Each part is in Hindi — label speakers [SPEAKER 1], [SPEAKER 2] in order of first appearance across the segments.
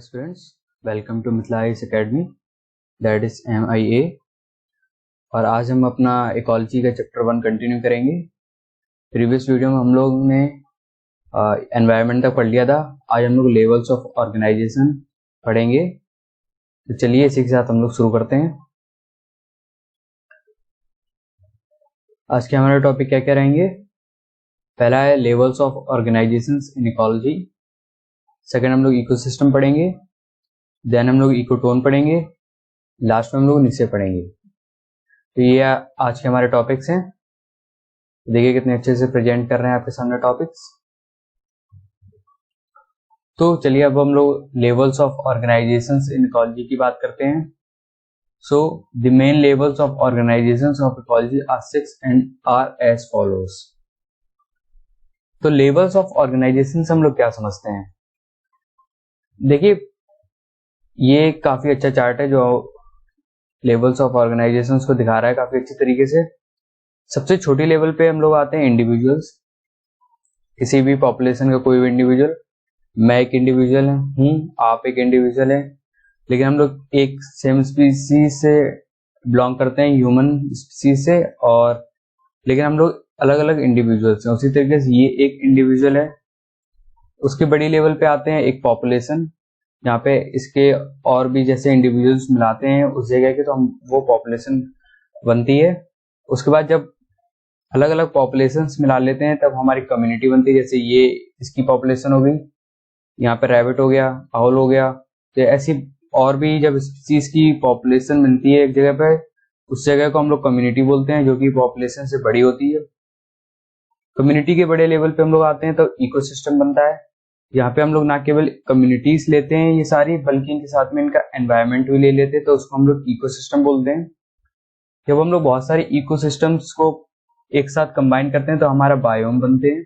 [SPEAKER 1] स्टूडेंट्स, वेलकम टू मिथलाइस एकेडमी, दैट इज MIA। और आज हम अपना इकोलॉजी का चैप्टर 1 कंटिन्यू करेंगे। प्रीवियस वीडियो में हम लोग ने एनवायरनमेंट तक पढ़ लिया था। आज हम लोग लेवल्स ऑफ ऑर्गेनाइजेशन पढ़ेंगे। तो चलिए इसी के साथ हम लोग शुरू करते हैं। आज के हमारे टॉपिक क्या क्या रहेंगे? पहला है levels of organisations in ecology. Second हम लोग इकोसिस्टम पढ़ेंगे। देन हम लोग इकोटोन पढ़ेंगे। लास्ट में हम लोग नीचे पढ़ेंगे। तो ये आज के हमारे टॉपिक्स हैं। देखिए कितने अच्छे से प्रेजेंट कर रहे हैं आपके सामने टॉपिक्स। तो चलिए अब हम लोग levels of organisations in ecology की बात करते हैं। So the main levels of organisations of ecology are 6 and are as follows. तो लेवल्स ऑफ ऑर्गेनाइजेशंस हम लोग क्या समझते हैं? देखिए ये काफी अच्छा चार्ट है जो लेवल्स ऑफ ऑर्गेनाइजेशंस को दिखा रहा है काफी अच्छे तरीके से। सबसे छोटी लेवल पे हम लोग आते हैं इंडिविजुअल्स। किसी भी पॉपुलेशन का कोई भी इंडिविजुअल, मैं एक इंडिविजुअल हूँ, आप एक इंडिविजुअल है, लेकिन हम लोग एक सेम स्पीसीज से बिलोंग करते हैं, ह्यूमन स्पीसीज से, और लेकिन हम लोग अलग अलग इंडिविजुअल्स हैं। उसी तरीके से ये एक इंडिविजुअल है। उसके बड़ी लेवल पे आते हैं एक पॉपुलेशन, यहाँ पे इसके और भी जैसे इंडिविजुअल्स मिलाते हैं उस जगह के, तो हम वो पॉपुलेशन बनती है। उसके बाद जब अलग अलग पॉपुलेशंस मिला लेते हैं तब हमारी कम्युनिटी बनती है। जैसे ये इसकी पॉपुलेशन हो गई, यहाँ पे रैबिट हो गया, आउल हो गया। तो ऐसी और भी जब स्पीसीज की पॉपुलेशन मिलती है एक जगह पे, उस जगह को हम लोग कम्युनिटी बोलते हैं, जो कि पॉपुलेशन से बड़ी होती है। कम्युनिटी के बड़े लेवल पे हम लोग आते हैं तो इकोसिस्टम बनता है। यहाँ पे हम लोग ना केवल कम्युनिटीज लेते हैं ये सारी, बल्कि इनके साथ में इनका एनवायरनमेंट भी ले लेते हैं, तो उसको हम लोग इकोसिस्टम बोलते हैं। जब हम लोग बहुत सारे इकोसिस्टम्स को एक साथ कंबाइन करते हैं तो हमारा बायोम बनते हैं।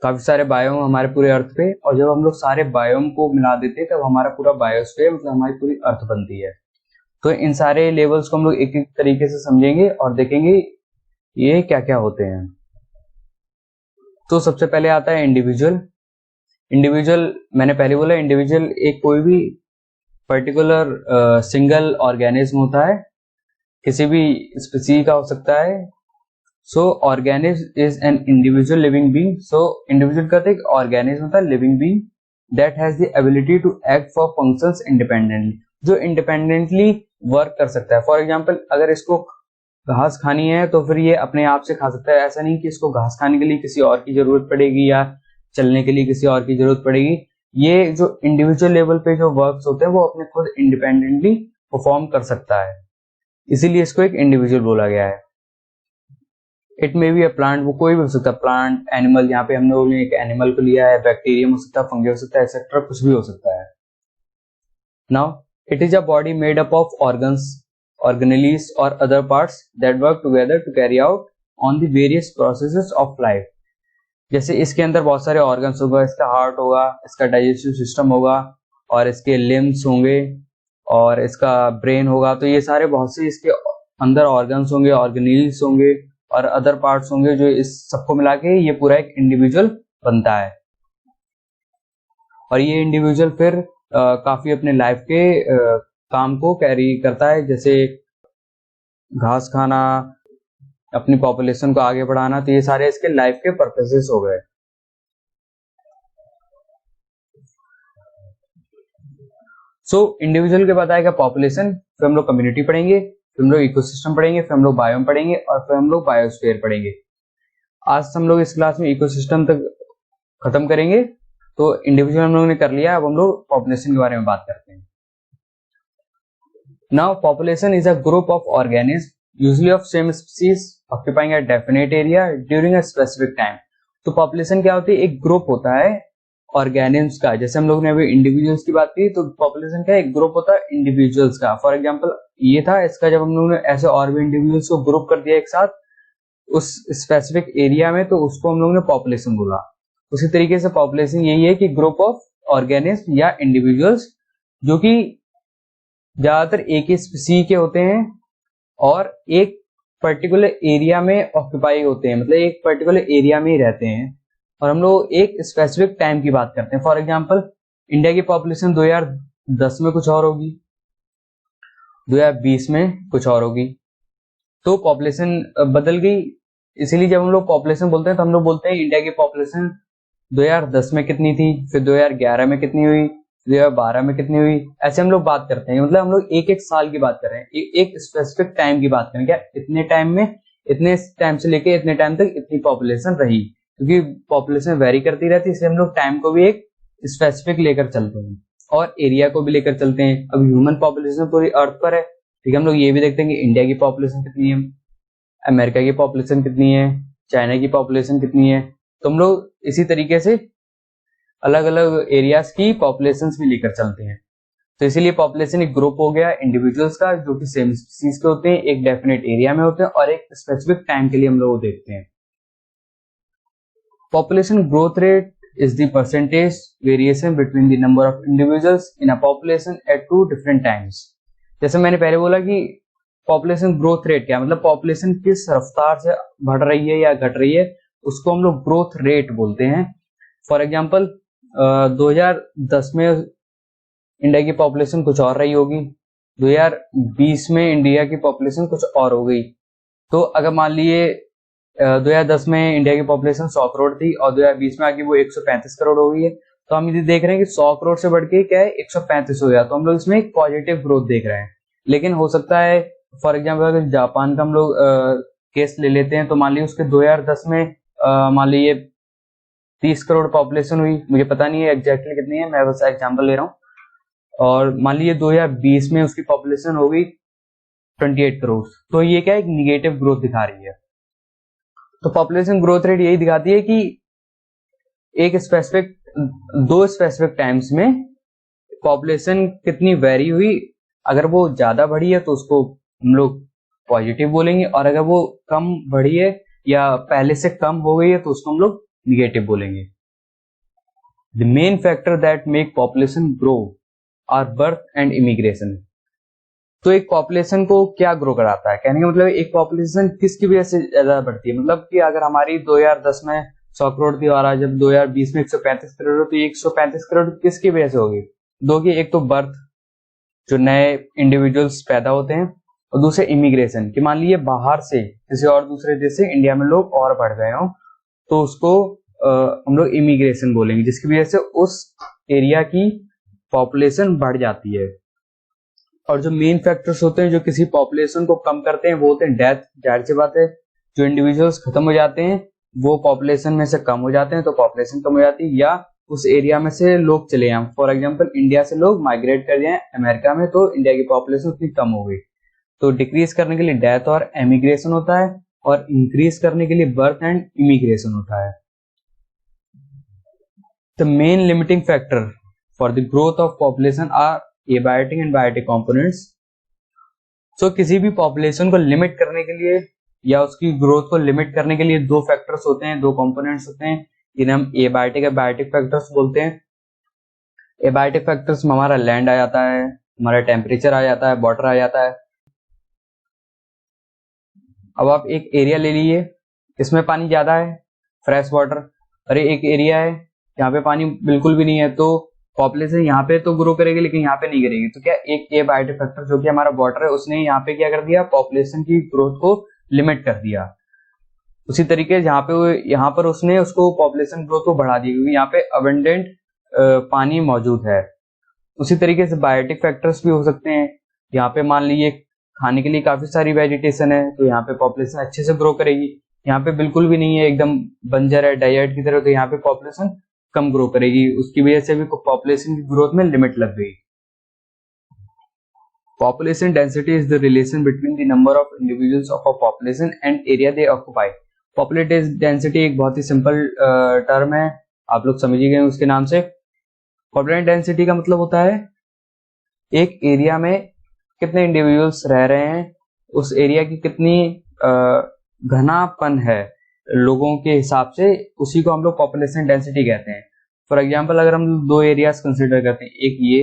[SPEAKER 1] काफी सारे बायोम हमारे पूरे अर्थ पे, और जब हम लोग सारे बायोम को मिला देते हैं तब हमारा पूरा बायोस्फीयर, मतलब हमारी पूरी अर्थ बनती है। तो इन सारे लेवल्स को हम लोग एक एक तरीके से समझेंगे और देखेंगे ये क्या क्या होते हैं। तो सबसे पहले आता है इंडिविजुअल। इंडिविजुअल मैंने पहले बोला, इंडिविजुअल एक कोई भी पर्टिकुलर सिंगल ऑर्गेनिज्म होता है, किसी भी स्पीसीज का हो सकता है। So organism is an individual living being. So individual का एक ऑर्गेनिज्म होता है living being that has the ability to act for functions independently, जो इंडिपेंडेंटली वर्क कर सकता है। फॉर एग्जांपल अगर इसको घास खानी है तो फिर ये अपने आप से खा सकता है। ऐसा नहीं कि इसको घास खाने के लिए किसी और की जरूरत पड़ेगी या चलने के लिए किसी और की जरूरत पड़ेगी। ये जो इंडिविजुअल लेवल पे जो वर्क्स होते हैं वो अपने खुद इंडिपेंडेंटली परफॉर्म कर सकता है, इसीलिए इसको एक इंडिविजुअल बोला गया है। It may be a plant, वो कोई भी हो सकता है, प्लांट, एनिमल। यहाँ पे हम लोगों ने एक एनिमल को लिया है, बैक्टीरियम हो सकता है, फंगी हो सकता है, एक्सेट्रा, कुछ भी हो सकता है। Now it is a body made up of organs, organelles or other parts that work together to carry out on the various processes of life। जैसे इसके अंदर बहुत सारे ऑर्गन्स होगा, इसका हार्ट होगा, इसका डाइजेस्टिव सिस्टम होगा, और इसके लिम्स होंगे, और इसका ब्रेन होगा। तो ये सारे बहुत से इसके अंदर ऑर्गन्स होंगे, ऑर्गेनील्स होंगे, और अदर पार्ट्स होंगे, जो इस सबको मिला के ये पूरा एक इंडिविजुअल बनता है। और ये इंडिविजुअल फिर काफी अपने लाइफ के काम को कैरी करता है, जैसे घास खाना, अपनी पॉपुलेशन को आगे बढ़ाना। तो ये सारे इसके लाइफ के पर्पसेस हो गए। सो इंडिविजुअल के बाद आएगा पॉपुलेशन, फिर हम लोग कम्युनिटी पढ़ेंगे, फिर हम लोग इकोसिस्टम पढ़ेंगे, फिर हम लोग बायोम पढ़ेंगे, और फिर हम लोग बायोस्फीयर पढ़ेंगे। आज हम लोग इस क्लास में इकोसिस्टम तक खत्म करेंगे। तो इंडिविजुअल हम लोग ने कर लिया, अब हम लोग पॉपुलेशन के बारे में बात करते हैं। Now population is a group of organisms usually of same species occupying a definite area during a specific time। तो population क्या होती है? एक ग्रुप होता है ऑर्गेनिम्स का। जैसे हम लोग ने अभी इंडिविजुअल्स की बात की, तो पॉपुलेशन क्या है? एक ग्रुप होता है इंडिविजुअल्स का। फॉर एग्जांपल ये था, इसका जब हम लोग ने ऐसे और भी इंडिविजुअल्स को ग्रुप कर दिया एक साथ उस स्पेसिफिक एरिया में, तो उसको हम लोग ने पॉपुलेशन बोला। उसी तरीके से पॉपुलेशन यही है कि ग्रुप ऑफ ऑर्गेनिज्म या इंडिविजुअल्स जो कि ज्यादातर एक ही स्पीसी के होते हैं और एक पर्टिकुलर एरिया में ऑक्यूपाई होते हैं, मतलब एक पर्टिकुलर एरिया में ही रहते हैं, और हम लोग एक स्पेसिफिक टाइम की बात करते हैं। फॉर एग्जांपल इंडिया की पॉपुलेशन 2010 में कुछ और होगी, 2020 में कुछ और होगी, तो पॉपुलेशन बदल गई। इसीलिए जब हम लोग पॉपुलेशन बोलते हैं तो हम लोग बोलते हैं इंडिया की पॉपुलेशन 2010 में कितनी थी, फिर 2011 में कितनी हुई, 2012 में कितनी हुई, ऐसे हम लोग बात करते हैं। मतलब हम लोग एक एक साल की बात कर रहे हैं, एक स्पेसिफिक टाइम की बात करें, क्या इतने टाइम में, इतने टाइम से लेके इतने टाइम तक इतनी पॉपुलेशन रही, क्योंकि पॉपुलेशन वेरी करती रहती है, इसलिए हम लोग टाइम को भी एक स्पेसिफिक लेकर चलते हैं और एरिया को भी लेकर चलते हैं। अब ह्यूमन पॉपुलेशन पूरी अर्थ पर है, ठीक है, हम लोग ये भी देखते हैं कि इंडिया की पॉपुलेशन कितनी है, अमेरिका की पॉपुलेशन कितनी है, चाइना की पॉपुलेशन कितनी है, तो हम लोग इसी तरीके से अलग अलग एरियाज की पॉपुलेशंस भी लेकर चलते हैं। तो इसीलिए पॉपुलेशन एक ग्रुप हो गया इंडिविजुअल्स का जो कि सेम स्पीसीज के होते हैं, एक डेफिनेट एरिया में होते हैं और एक स्पेसिफिक टाइम के लिए हम लोग देखते हैं। Population growth rate is the percentage variation between the number of individuals in a population at two different times। जैसे मैंने पहले बोला कि पॉपुलेशन ग्रोथ रेट क्या, मतलब पॉपुलेशन किस रफ्तार से बढ़ रही है या घट रही है, उसको हम लोग ग्रोथ रेट बोलते हैं। फॉर एग्जांपल 2010 में इंडिया की पॉपुलेशन कुछ और रही होगी, 2020 में इंडिया की पॉपुलेशन कुछ और हो गई। तो अगर मान लिए 2010 में इंडिया की पॉपुलेशन 100 करोड़ थी और 2020 में आके वो 135 करोड़ हो गई है, तो हम ये देख रहे हैं कि 100 करोड़ से बढ़ के क्या है 135 हो गया, तो हम लोग इसमें एक पॉजिटिव ग्रोथ देख रहे हैं। लेकिन हो सकता है फॉर एग्जांपल अगर जापान का हम लोग केस ले लेते हैं, तो मान लीजिए उसके 2010 में मान लीजिए 30 करोड़ पॉपुलेशन हुई, मुझे पता नहीं है एग्जैक्टली कितनी है, मैं बस एग्जाम्पल ले रहा हूँ, और मान लीजिए 2020 में उसकी पॉपुलेशन हो गई 28 करोड़, तो ये क्या एक निगेटिव ग्रोथ दिखा रही है। तो पॉपुलेशन ग्रोथ रेट यही दिखाती है कि एक स्पेसिफिक, दो स्पेसिफिक टाइम्स में पॉपुलेशन कितनी वेरी हुई, अगर वो ज्यादा बढ़ी है तो उसको हम लोग पॉजिटिव बोलेंगे, और अगर वो कम बढ़ी है या पहले से कम हो गई है तो उसको हम लोग निगेटिव बोलेंगे। The main factor that make population grow are birth and immigration. तो एक पॉपुलेशन को क्या ग्रो कराता है, कहने का मतलब एक पॉपुलेशन किसकी वजह से ज्यादा बढ़ती है, मतलब कि अगर हमारी 2010 में 100 करोड़ थी और आज जब 2020 में 135 करोड़ हो, तो 135 करोड़ किसकी वजह से होगी, दो की, एक तो बर्थ जो नए इंडिविजुअल्स पैदा होते हैं, और दूसरे इमिग्रेशन कि मान लीजिए बाहर से किसी और दूसरे देश से इंडिया में लोग और बढ़ गए हो, तो उसको हम लोग इमिग्रेशन बोलेंगे, जिसकी वजह से उस एरिया की पॉपुलेशन बढ़ जाती है। और जो मेन फैक्टर्स होते हैं जो किसी पॉपुलेशन को कम करते हैं वो होते हैं डेथ, जाहिर सी बात है, जो इंडिविजुअल्स खत्म हो जाते हैं वो पॉपुलेशन में से कम हो जाते हैं तो पॉपुलेशन कम हो जाती है, या उस एरिया में से लोग चले जाएं, फॉर एग्जांपल इंडिया से लोग माइग्रेट कर जाएं अमेरिका में, तो इंडिया की पॉपुलेशन उतनी कम हो गई, तो डिक्रीज करने के लिए डेथ और एमिग्रेशन होता है, और इंक्रीज करने के लिए बर्थ एंड इमिग्रेशन होता है। The main limiting factor for the growth of population are abiotic and biotic components. So किसी भी पॉपुलेशन को लिमिट करने के लिए या उसकी ग्रोथ को लिमिट करने के लिए दो फैक्टर्स होते हैं, दो कंपोनेंट्स होते हैं, जिन्हें हम एबायोटिक और बायोटिक फैक्टर्स बोलते हैं। एबायोटिक फैक्टर्स में हमारा लैंड आ जाता है, हमारा टेम्परेचर आ जाता है, वाटर आ जाता है। अब आप एक एरिया ले लीजिए, इसमें पानी ज्यादा है, फ्रेश वाटर, अरे एक एरिया है यहाँ पे पानी बिल्कुल भी नहीं है, तो पॉपुलेशन यहाँ पे तो ग्रो करेगी लेकिन यहाँ पे नहीं करेगी, तो क्या एक एबायोटिक फैक्टर जो कि हमारा वाटर है उसने यहाँ पे क्या कर दिया, पॉपुलेशन की ग्रोथ को लिमिट कर दिया। उसी तरीके यहाँ पर उसने उसको पॉपुलेशन ग्रोथ को बढ़ा दिया क्योंकि यहाँ पे अबंडेंट पानी मौजूद है। उसी तरीके से बायोटिक फैक्टर्स भी हो सकते हैं, यहाँ पे मान लीजिए खाने के लिए काफी सारी वेजिटेशन है तो यहाँ पे पॉपुलेशन अच्छे से ग्रो करेगी, यहाँ पे बिल्कुल भी नहीं है, एकदम बंजर है डेजर्ट की तरह, तो यहाँ पे पॉपुलेशन कम ग्रो करेगी, उसकी वजह से भी पॉपुलेशन की ग्रोथ में लिमिट लग गई। Population density is the relation between the number of individuals of a population and area they occupy. Population density एक बहुत ही सिंपल टर्म है, आप लोग समझ ही गए उसके नाम से। पॉपुलेशन डेंसिटी का मतलब होता है एक एरिया में कितने इंडिविजुअल्स रह रहे हैं, उस एरिया की कितनी घनापन है लोगों के हिसाब से, उसी को हम लोग पॉपुलेशन डेंसिटी कहते हैं। फॉर एग्जांपल अगर हम दो एरियाज कंसिडर करते हैं, एक ये,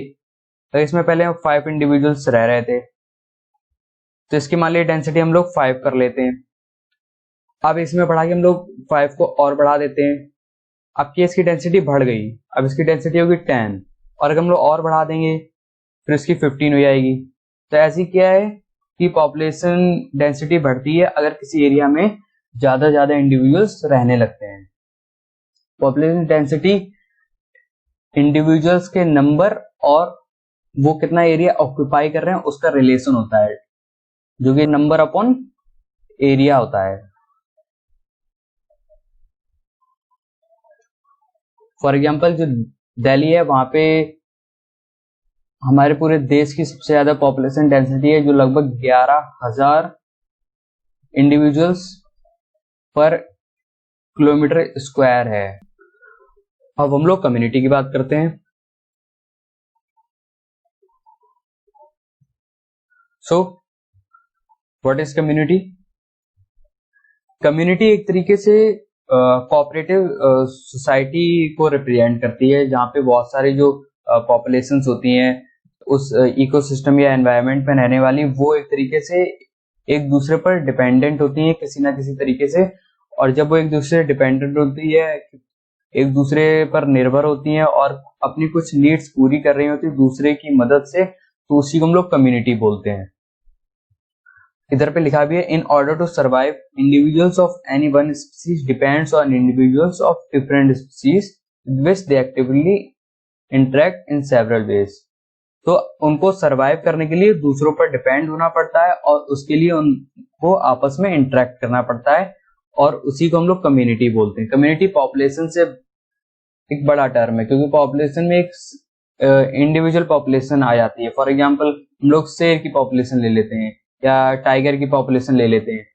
[SPEAKER 1] अगर इसमें पहले 5 इंडिविजुअल्स रह रहे थे तो इसकी मान लीजिए डेंसिटी हम लोग 5 कर लेते हैं। अब इसमें बढ़ा के हम लोग 5 को और बढ़ा देते हैं, अब की इसकी डेंसिटी बढ़ गई, अब इसकी डेंसिटी होगी 10, और अगर हम लोग और बढ़ा देंगे फिर उसकी 15 हो जाएगी। तो ऐसी क्या है कि पॉपुलेशन डेंसिटी बढ़ती है अगर किसी एरिया में ज्यादा इंडिविजुअल्स रहने लगते हैं। पॉपुलेशन डेंसिटी इंडिविजुअल्स के नंबर और वो कितना एरिया ऑक्यूपाई कर रहे हैं उसका रिलेशन होता है, जो कि नंबर अपॉन एरिया होता है। फॉर एग्जाम्पल जो दिल्ली है वहां पे हमारे पूरे देश की सबसे ज्यादा पॉपुलेशन डेंसिटी है, जो लगभग 11,000 इंडिविजुअल्स पर किलोमीटर स्क्वायर है। अब हम लोग कम्युनिटी की बात करते हैं। So what is community? Community एक तरीके से कोऑपरेटिव सोसाइटी को रिप्रेजेंट करती है, जहाँ पे बहुत सारी जो पॉपुलेशंस होती हैं उस इकोसिस्टम या एनवायरनमेंट में रहने वाली, वो एक तरीके से एक दूसरे पर डिपेंडेंट होती हैं किसी ना किसी तरीके से। और जब वो एक दूसरे डिपेंडेंट होती है, एक दूसरे पर निर्भर होती हैं और अपनी कुछ नीड्स पूरी कर रही होती है दूसरे की मदद से, तो उसी को हम लोग कम्युनिटी बोलते हैं। इधर पे लिखा भी है, in order to survive individuals of any one species depends on individuals of different species which they actively interact in several ways. तो उनको सरवाइव करने के लिए दूसरों पर डिपेंड होना पड़ता है और उसके लिए उनको आपस में इंटरेक्ट करना पड़ता है, और उसी को हम लोग कम्युनिटी बोलते हैं। कम्युनिटी पॉपुलेशन से एक बड़ा टर्म है, क्योंकि पॉपुलेशन में एक इंडिविजुअल पॉपुलेशन आ जाती है। फॉर एग्जांपल हम लोग शेर की पॉपुलेशन ले लेते हैं या टाइगर की पॉपुलेशन ले लेते हैं,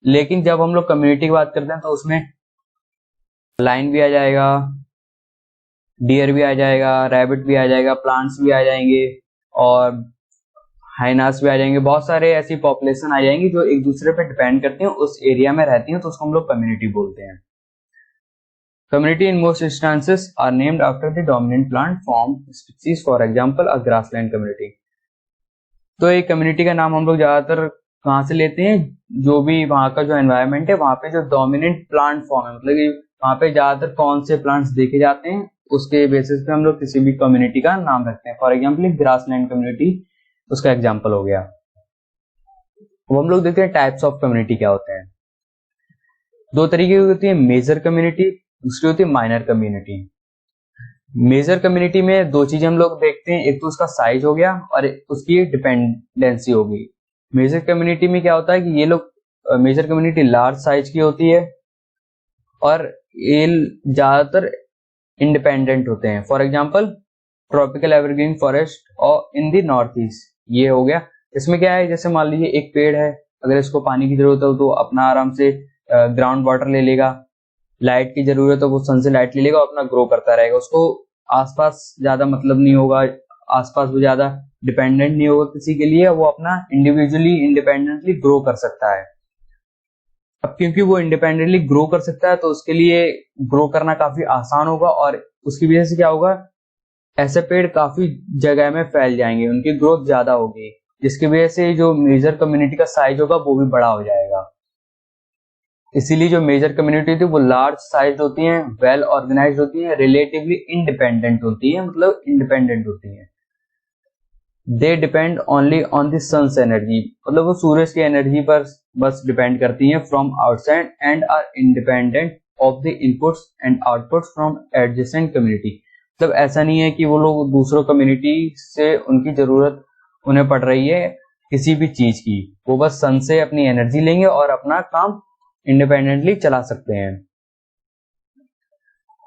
[SPEAKER 1] लेकिन जब हम लोग कम्युनिटी की बात करते हैं तो उसमें लायन भी आ जाएगा, डियर भी आ जाएगा, रैबिट भी आ जाएगा, प्लांट्स भी आ जाएंगे और हाइनास भी आ जाएंगे। बहुत सारे ऐसी पॉपुलेशन आ जाएंगी जो एक दूसरे पे डिपेंड करती हैं, उस एरिया में रहती हैं, तो उसको हम लोग कम्युनिटी बोलते हैं। Community in most instances are named after the dominant plant form species, for example a grassland community. तो एक कम्युनिटी का नाम हम लोग ज्यादातर कहाँ से लेते हैं? जो भी वहां का जो एनवायरनमेंट है वहां पे जो डोमिनेंट प्लांट फॉर्म है, मतलब कि वहां पे ज्यादातर कौन से प्लांट्स देखे जाते हैं, उसके बेसिस पे हम लोग किसी भी कम्युनिटी का नाम रखते हैं। फॉर एग्जाम्पल ग्रासलैंड कम्युनिटी उसका एग्जाम्पल हो गया। अब हम लोग देखते हैं टाइप्स ऑफ कम्युनिटी क्या होते हैं। दो तरीके की होती है, मेजर कम्युनिटी, दूसरी होती है माइनर कम्युनिटी। मेजर कम्युनिटी में दो चीजें हम लोग देखते हैं, एक तो उसका साइज हो गया और उसकी डिपेंडेंसी हो गई। मेजर कम्युनिटी में क्या होता है कि ये लोग मेजर कम्युनिटी लार्ज साइज की होती है और ये ज्यादातर इंडिपेंडेंट होते हैं। For example tropical evergreen forest और इन द नॉर्थ ईस्ट, ये हो गया। इसमें क्या है, जैसे मान लीजिए एक पेड़ है, अगर इसको पानी की जरूरत हो तो अपना आराम से ग्राउंड वाटर ले लेगा, लाइट की जरूरत है वो सन से लाइट ले लेगा और अपना ग्रो करता रहेगा। उसको आसपास ज्यादा मतलब नहीं होगा, आसपास वो ज्यादा डिपेंडेंट नहीं होगा किसी के लिए, वो अपना इंडिविजुअली इंडिपेंडेंटली ग्रो कर सकता है। अब क्योंकि वो इंडिपेंडेंटली ग्रो कर सकता है तो उसके लिए ग्रो करना काफी आसान होगा, और उसकी वजह से क्या होगा, ऐसे पेड़ काफी जगह में फैल जाएंगे, उनकी ग्रोथ ज्यादा होगी, जिसकी वजह से जो मेजर कम्युनिटी का साइज होगा वो भी बड़ा हो जाएगा। इसीलिए जो मेजर कम्युनिटी थी वो लार्ज साइज होती हैं, वेल ऑर्गेनाइज्ड होती हैं, रिलेटिवली इंडिपेंडेंट होती हैं, मतलब इंडिपेंडेंट होती हैं। They depend only on the sun's energy, मतलब वो सूरज की एनर्जी पर बस डिपेंड करती हैं from outside and are independent of the inputs and outputs from adjacent community. मतलब ऐसा नहीं है कि वो लोग दूसरों कम्युनिटी से उनकी जरूरत उन्हें पड़ रही है किसी भी चीज की, वो बस सन से अपनी एनर्जी लेंगे और अपना काम इंडिपेंडेंटली चला सकते हैं।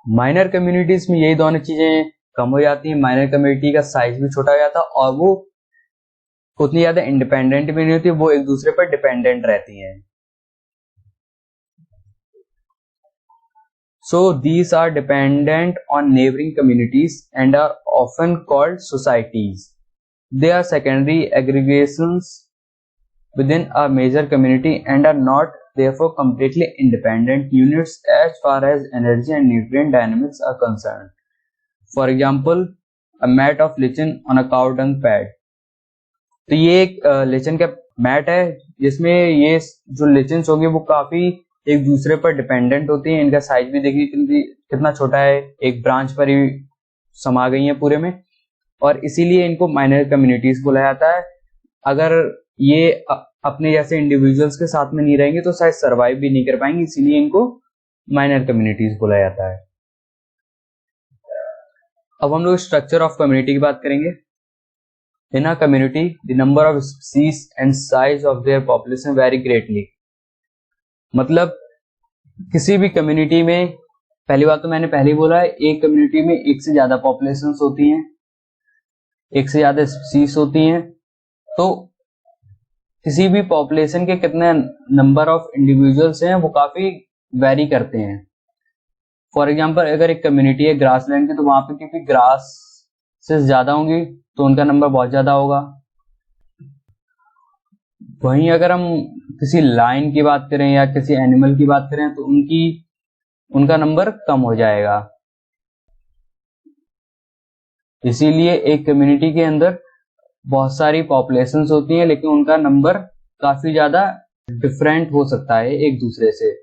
[SPEAKER 1] माइनर कम्युनिटीज में यही दोनों चीजें कम हो जाती है, माइनर कम्युनिटी का साइज भी छोटा हो जाता है और वो उतनी ज्यादा इंडिपेंडेंट भी नहीं होती, वो एक दूसरे पर डिपेंडेंट रहती हैं। So these are dependent on neighboring communities and are often called societies. They are secondary aggregations within a major community and are not therefore completely independent units as far as energy and nutrient dynamics are concerned. For example, a mat of lichen on a cow dung pad. तो ये एक लिचन का मैट है जिसमें ये जो लिचन्स होंगे वो काफी एक दूसरे पर डिपेंडेंट होती हैं। इनका साइज भी देखिए कितना छोटा है, एक ब्रांच पर ही समा गई हैं पूरे में, और इसीलिए इनको माइनर कम्युनिटीज बोला जाता है। अगर ये अपने जैसे इंडिविजुअल्स के साथ में नहीं रहेंगे तो शायद सरवाइव भी नहीं कर पाएंगे, इसीलिए इनको माइनर कम्युनिटीज बोला जाता है। अब हम लोग स्ट्रक्चर ऑफ कम्युनिटी की बात करेंगे। In a community the number of species and size of their population very greatly. मतलब किसी भी कम्युनिटी में, पहली बात तो मैंने पहले ही बोला है, एक कम्युनिटी में एक से ज्यादा पॉपुलेशंस होती हैं, एक से ज्यादा स्पीसीज होती हैं, तो किसी भी पॉपुलेशन के कितने नंबर ऑफ इंडिविजुअल्स हैं वो काफी वेरी करते हैं। फॉर एग्जाम्पल अगर एक कम्युनिटी है ग्रासलैंड की, तो वहां पे क्योंकि ग्रास से ज्यादा होंगी तो उनका नंबर बहुत ज्यादा होगा। वहीं अगर हम किसी लाइन की बात करें या किसी एनिमल की बात करें तो उनका नंबर कम हो जाएगा। इसीलिए एक कम्युनिटी के अंदर बहुत सारी पॉपुलेशंस होती हैं, लेकिन उनका नंबर काफी ज्यादा डिफरेंट हो सकता है एक दूसरे से।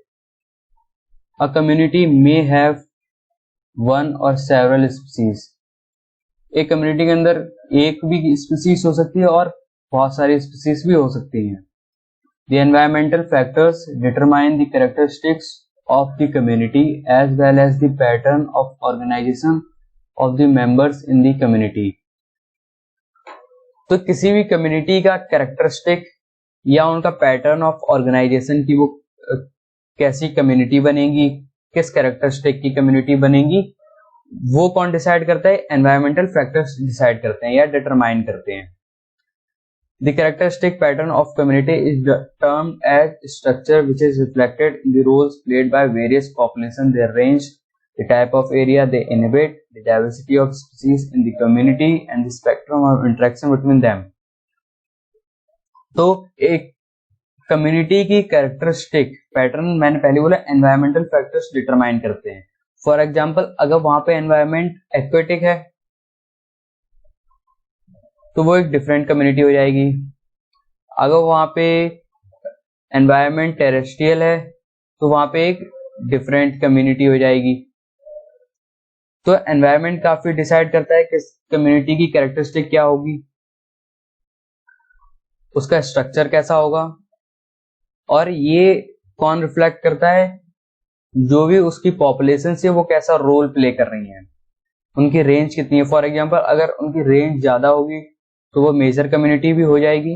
[SPEAKER 1] A community may have one or several species. एक कम्युनिटी के अंदर एक भी स्पीसीज हो सकती है और बहुत सारी स्पीसीज भी हो सकती हैं। The environmental factors determine the characteristics of the community as well as the pattern of organization of the members in the community. तो किसी भी कम्युनिटी का कैरेक्टरिस्टिक या उनका पैटर्न ऑफ ऑर्गेनाइजेशन की वो कैसी कम्युनिटी बनेगी, किस कैरेक्टरिस्टिक की कम्युनिटी बनेगी, वो कौन डिसाइड करता है? एनवायरमेंटल फैक्टर्स डिसाइड करते हैं या डिटरमाइन करते हैं। The characteristic pattern of community is termed as structure which is reflected in the roles played by various population, their range, the type of area they inhabit, the diversity of species in the community and the spectrum of interaction between them. तो एक कम्युनिटी की कैरेक्टरिस्टिक पैटर्न मैंने पहले बोला एनवायरमेंटल फैक्टर्स डिटरमाइन करते हैं। फॉर एग्जांपल अगर वहां पे एनवायरमेंट एक्वेटिक है तो वो एक डिफरेंट कम्युनिटी हो जाएगी। अगर वहां पे एनवायरमेंट टेरेस्ट्रियल है तो वहां पे एक डिफरेंट कम्युनिटी हो जाएगी। तो एनवायरमेंट काफी डिसाइड करता है कि कम्युनिटी की कैरेक्टरिस्टिक क्या होगी, उसका स्ट्रक्चर कैसा होगा, और ये कौन रिफ्लेक्ट करता है? जो भी उसकी पॉपुलेशन से वो कैसा रोल प्ले कर रही है, उनकी रेंज कितनी है। फॉर एग्जांपल अगर उनकी रेंज ज्यादा होगी तो वो मेजर कम्युनिटी भी हो जाएगी।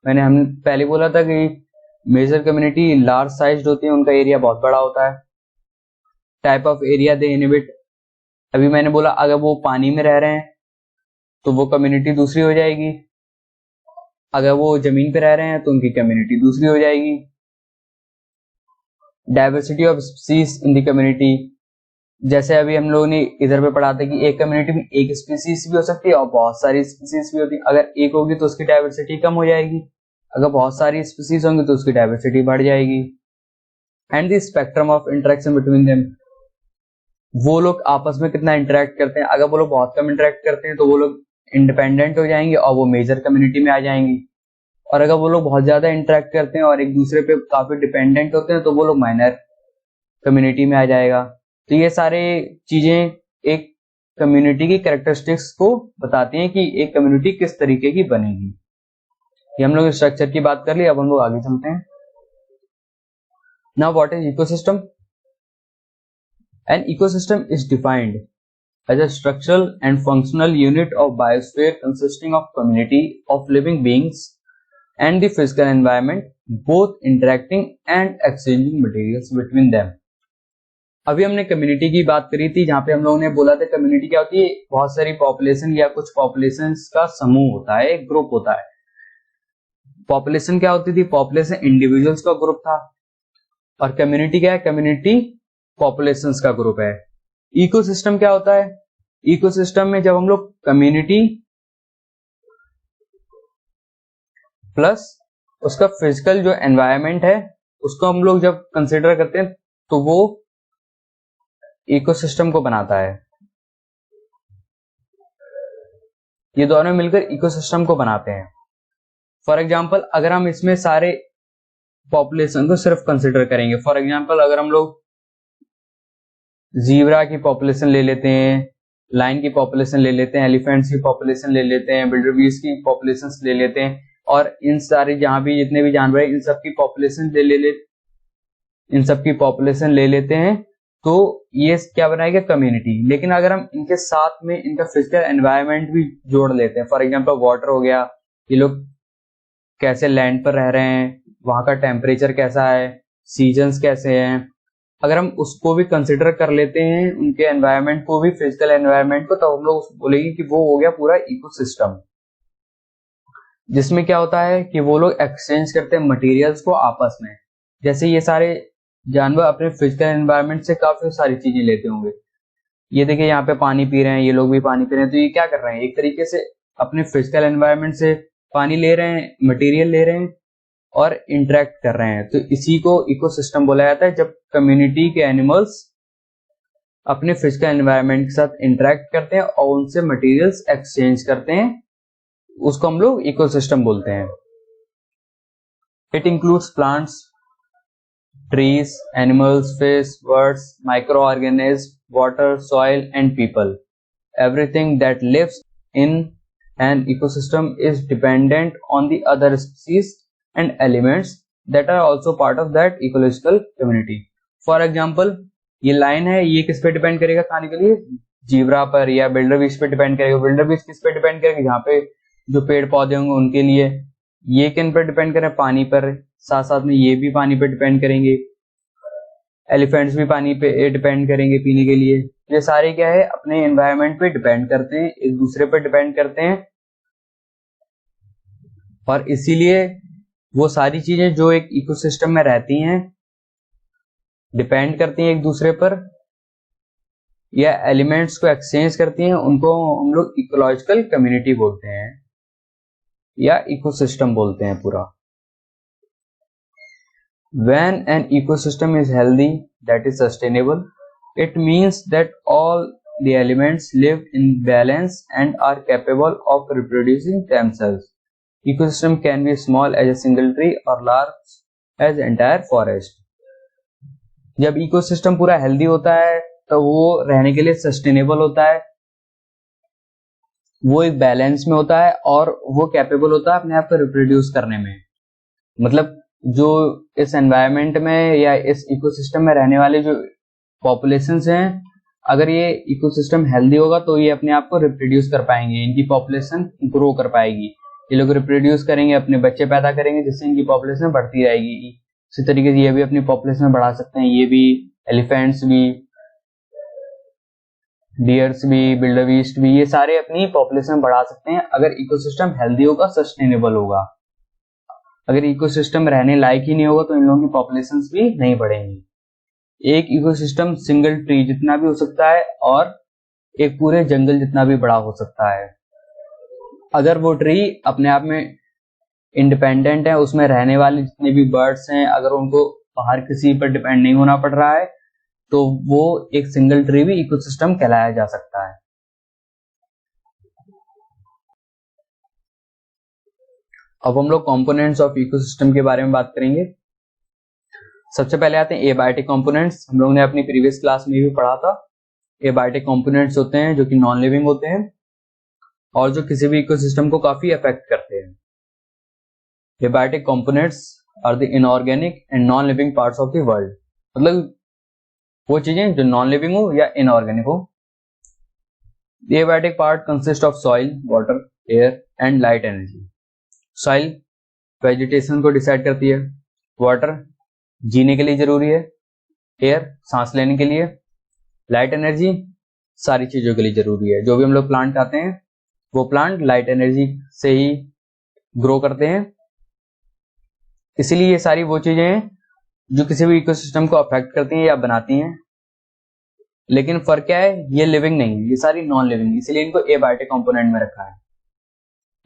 [SPEAKER 1] हम पहले बोला था कि मेजर कम्युनिटी लार्ज साइज्ड होती है, उनका एरिया बहुत बड़ा होता है। Type of area they inhibit, अभी मैंने बोला अगर वो पानी में रह रहे हैं तो वो कम्युनिटी दूसरी हो जाएगी, अगर वो जमीन पे रह रहे हैं तो उनकी कम्युनिटी दूसरी हो जाएगी। Diversity of species in the community, जैसे अभी हम लोगों ने इधर पे पढ़ा था कि एक कम्युनिटी में एक स्पीसीज भी हो सकती है और बहुत सारी स्पीसीज भी होती है। अगर एक होगी तो उसकी डाइवर्सिटी कम हो जाएगी, अगर बहुत सारी स्पीसीज होंगी तो उसकी डाइवर्सिटी बढ़ जाएगी। And the spectrum of interaction between them, वो लोग आपस में कितना इंटरेक्ट करते हैं। अगर वो लोग बहुत कम इंटरेक्ट करते हैं तो वो लोग इंडिपेंडेंट हो जाएंगे और वो मेजर कम्युनिटी में आ जाएंगी, और अगर वो लोग बहुत ज्यादा इंटरेक्ट करते हैं और एक दूसरे पे काफी डिपेंडेंट होते हैं तो वो लोग माइनर कम्युनिटी में आ जाएगा। तो ये सारे चीजें एक कम्युनिटी की कैरेक्टरिस्टिक्स को बताती हैं कि एक कम्युनिटी किस तरीके की बनेगी। ये हम लोग स्ट्रक्चर की बात कर ली, अब हम लोग आगे चलते हैं। Now what is ecosystem? An ecosystem is defined as a structural and functional unit of biosphere consisting of community of living beings and the physical environment, both interacting and exchanging materials between them. अभी हमने कम्युनिटी की बात करी थी, जहां पे हम लोगों ने बोला था कम्युनिटी क्या होती है? बहुत सारी पॉपुलेशन या कुछ पॉपुलेशन का समूह होता है, एक ग्रुप होता है। पॉपुलेशन क्या होती थी? पॉपुलेशन इंडिविजुअल्स का ग्रुप था, और कम्युनिटी क्या है? कम्युनिटी पॉपुलेशंस का ग्रुप है। इकोसिस्टम क्या होता है? इकोसिस्टम में जब हम लोग कम्युनिटी प्लस उसका फिजिकल जो एनवायरनमेंट है उसको हम लोग जब कंसिडर करते हैं तो वो इकोसिस्टम को बनाता है। ये दोनों मिलकर इकोसिस्टम को बनाते हैं। फॉर एग्जाम्पल अगर हम इसमें सारे पॉपुलेशन को सिर्फ कंसिडर करेंगे, फॉर एग्जाम्पल अगर हम लोग जीब्रा की पॉपुलेशन ले लेते हैं लाइन की पॉपुलेशन ले लेते हैं, एलिफेंट्स की पॉपुलेशन ले लेते हैं, बिल्डरबीस्ट की पॉपुलेशन ले लेते हैं, और इन सारे जहां भी जितने भी जानवर हैं इन सब की पॉपुलेशन ले लेते हैं, तो ये क्या बनाएगा, कम्युनिटी। लेकिन अगर हम इनके साथ में इनका फिजिकल एनवायरनमेंट भी जोड़ लेते हैं, फॉर एग्जांपल वाटर हो गया, ये लोग कैसे लैंड पर रह रहे हैं, वहां का टेम्परेचर कैसा है, सीजन्स कैसे हैं, अगर हम उसको भी कंसिडर कर लेते हैं, उनके एनवायरनमेंट को भी, फिजिकल एनवायरनमेंट को, तो हम लोग बोलेंगे कि वो हो गया पूरा इकोसिस्टम, जिसमें क्या होता है कि वो लोग एक्सचेंज करते हैं मटेरियल्स को आपस में। जैसे ये सारे जानवर अपने फिजिकल एनवायरनमेंट से काफी सारी चीजें लेते होंगे। ये देखिए यहाँ पे पानी पी रहे हैं, ये लोग भी पानी पी रहे हैं, तो ये क्या कर रहे हैं, एक तरीके से अपने फिजिकल एनवायरनमेंट से पानी ले रहे हैं, मटेरियल ले रहे हैं और इंटरेक्ट कर रहे हैं। तो इसी को इकोसिस्टम बोला जाता है, जब कम्युनिटी के एनिमल्स अपने फिजिकल एनवायरनमेंट के साथ इंटरेक्ट करते हैं और उनसे मटेरियल्स एक्सचेंज करते हैं, उसको हम लोग इकोसिस्टम बोलते हैं। It includes plants, trees, animals, fish, birds, microorganisms, water, soil, and people. Everything that lives in an ecosystem is dependent on the other species and elements that are also part of that ecological community. For example, ये लाइन है, ये किस पे डिपेंड करेगा खाने के लिए, जीब्रा पर, या बिल्डरबीस्ट पे डिपेंड करेगा। बिल्डरबीस्ट किस पे डिपेंड करेगा, यहाँ पे जो पेड़ पौधे होंगे उनके लिए। ये किन पर डिपेंड करें, पानी पर, साथ साथ में ये भी पानी पे डिपेंड करेंगे, एलिफेंट्स भी पानी पे डिपेंड करेंगे पीने के लिए। ये सारे क्या है, अपने एनवायरनमेंट पे डिपेंड करते हैं, एक दूसरे पर डिपेंड करते हैं, और इसीलिए वो सारी चीजें जो एक इकोसिस्टम में रहती हैं, डिपेंड करती हैं एक दूसरे पर, या एलिमेंट्स को एक्सचेंज करती हैं, उनको हम लोग इकोलॉजिकल कम्युनिटी बोलते हैं या इकोसिस्टम बोलते हैं पूरा। When an ecosystem is healthy, that is sustainable, it means that all the elements live in balance and are capable of reproducing themselves. Ecosystem can be small as a single tree or large as entire forest. जब इकोसिस्टम पूरा हेल्दी होता है तो वो रहने के लिए सस्टेनेबल होता है, वो एक बैलेंस में होता है, और वो कैपेबल होता है अपने आप को रिप्रोड्यूस करने में। मतलब जो इस एनवायरनमेंट में या इस इकोसिस्टम में रहने वाले जो पॉपुलेशंस हैं, अगर ये इकोसिस्टम हेल्दी होगा तो ये अपने आप को रिप्रोड्यूस कर पाएंगे, इनकी पॉपुलेशन ग्रो कर पाएगी, ये लोग रिप्रोड्यूस करेंगे, अपने बच्चे पैदा करेंगे, जिससे इनकी पॉपुलेशन बढ़ती रहेगी। इसी तरीके से ये भी अपनी पॉपुलेशन बढ़ा सकते हैं, ये भी, एलिफेंट्स भी, डियर्स भी, बिल्डरबीस्ट भी, ये सारे अपनी पॉपुलेशन बढ़ा सकते हैं अगर इकोसिस्टम हेल्दी होगा, सस्टेनेबल होगा। अगर इकोसिस्टम रहने लायक ही नहीं होगा तो इन लोगों की पॉपुलेशंस भी नहीं बढ़ेंगी। एक इकोसिस्टम सिंगल ट्री जितना भी हो सकता है और एक पूरे जंगल जितना भी बड़ा हो सकता है। अगर वो ट्री अपने आप में इंडिपेंडेंट है, उसमें रहने वाले जितने भी बर्ड्स हैं, अगर उनको बाहर किसी पर डिपेंड नहीं होना पड़ रहा है, तो वो एक सिंगल ट्री भी इकोसिस्टम कहलाया जा सकता है। अब हम लोग कंपोनेंट्स ऑफ इकोसिस्टम के बारे में बात करेंगे। सबसे पहले आते हैं एबायोटिक कंपोनेंट्स। हम लोग ने अपनी प्रीवियस क्लास में भी पढ़ा था। एबायोटिक कंपोनेंट्स होते हैं जो कि नॉन लिविंग होते हैं और जो किसी भी इकोसिस्टम को काफी अफेक्ट करते हैं। Abiotic components are the inorganic and non living parts of the world. मतलब वो चीजें जो नॉन लिविंग हो या इनऑर्गेनिक हो। The abiotic part consist of soil, water, air and light energy. Soil vegetation को डिसाइड करती है, वाटर जीने के लिए जरूरी है, एयर सांस लेने के लिए, लाइट एनर्जी सारी चीजों के लिए जरूरी है। जो भी हम लोग प्लांट खाते हैं वो प्लांट लाइट एनर्जी से ही ग्रो करते हैं। इसीलिए ये सारी वो चीजें हैं जो किसी भी इकोसिस्टम को अफेक्ट करती हैं या बनाती हैं। लेकिन फर्क क्या है, ये लिविंग नहीं है, ये सारी नॉन लिविंग, इसलिए इनको एबायोटिक कंपोनेंट में रखा है।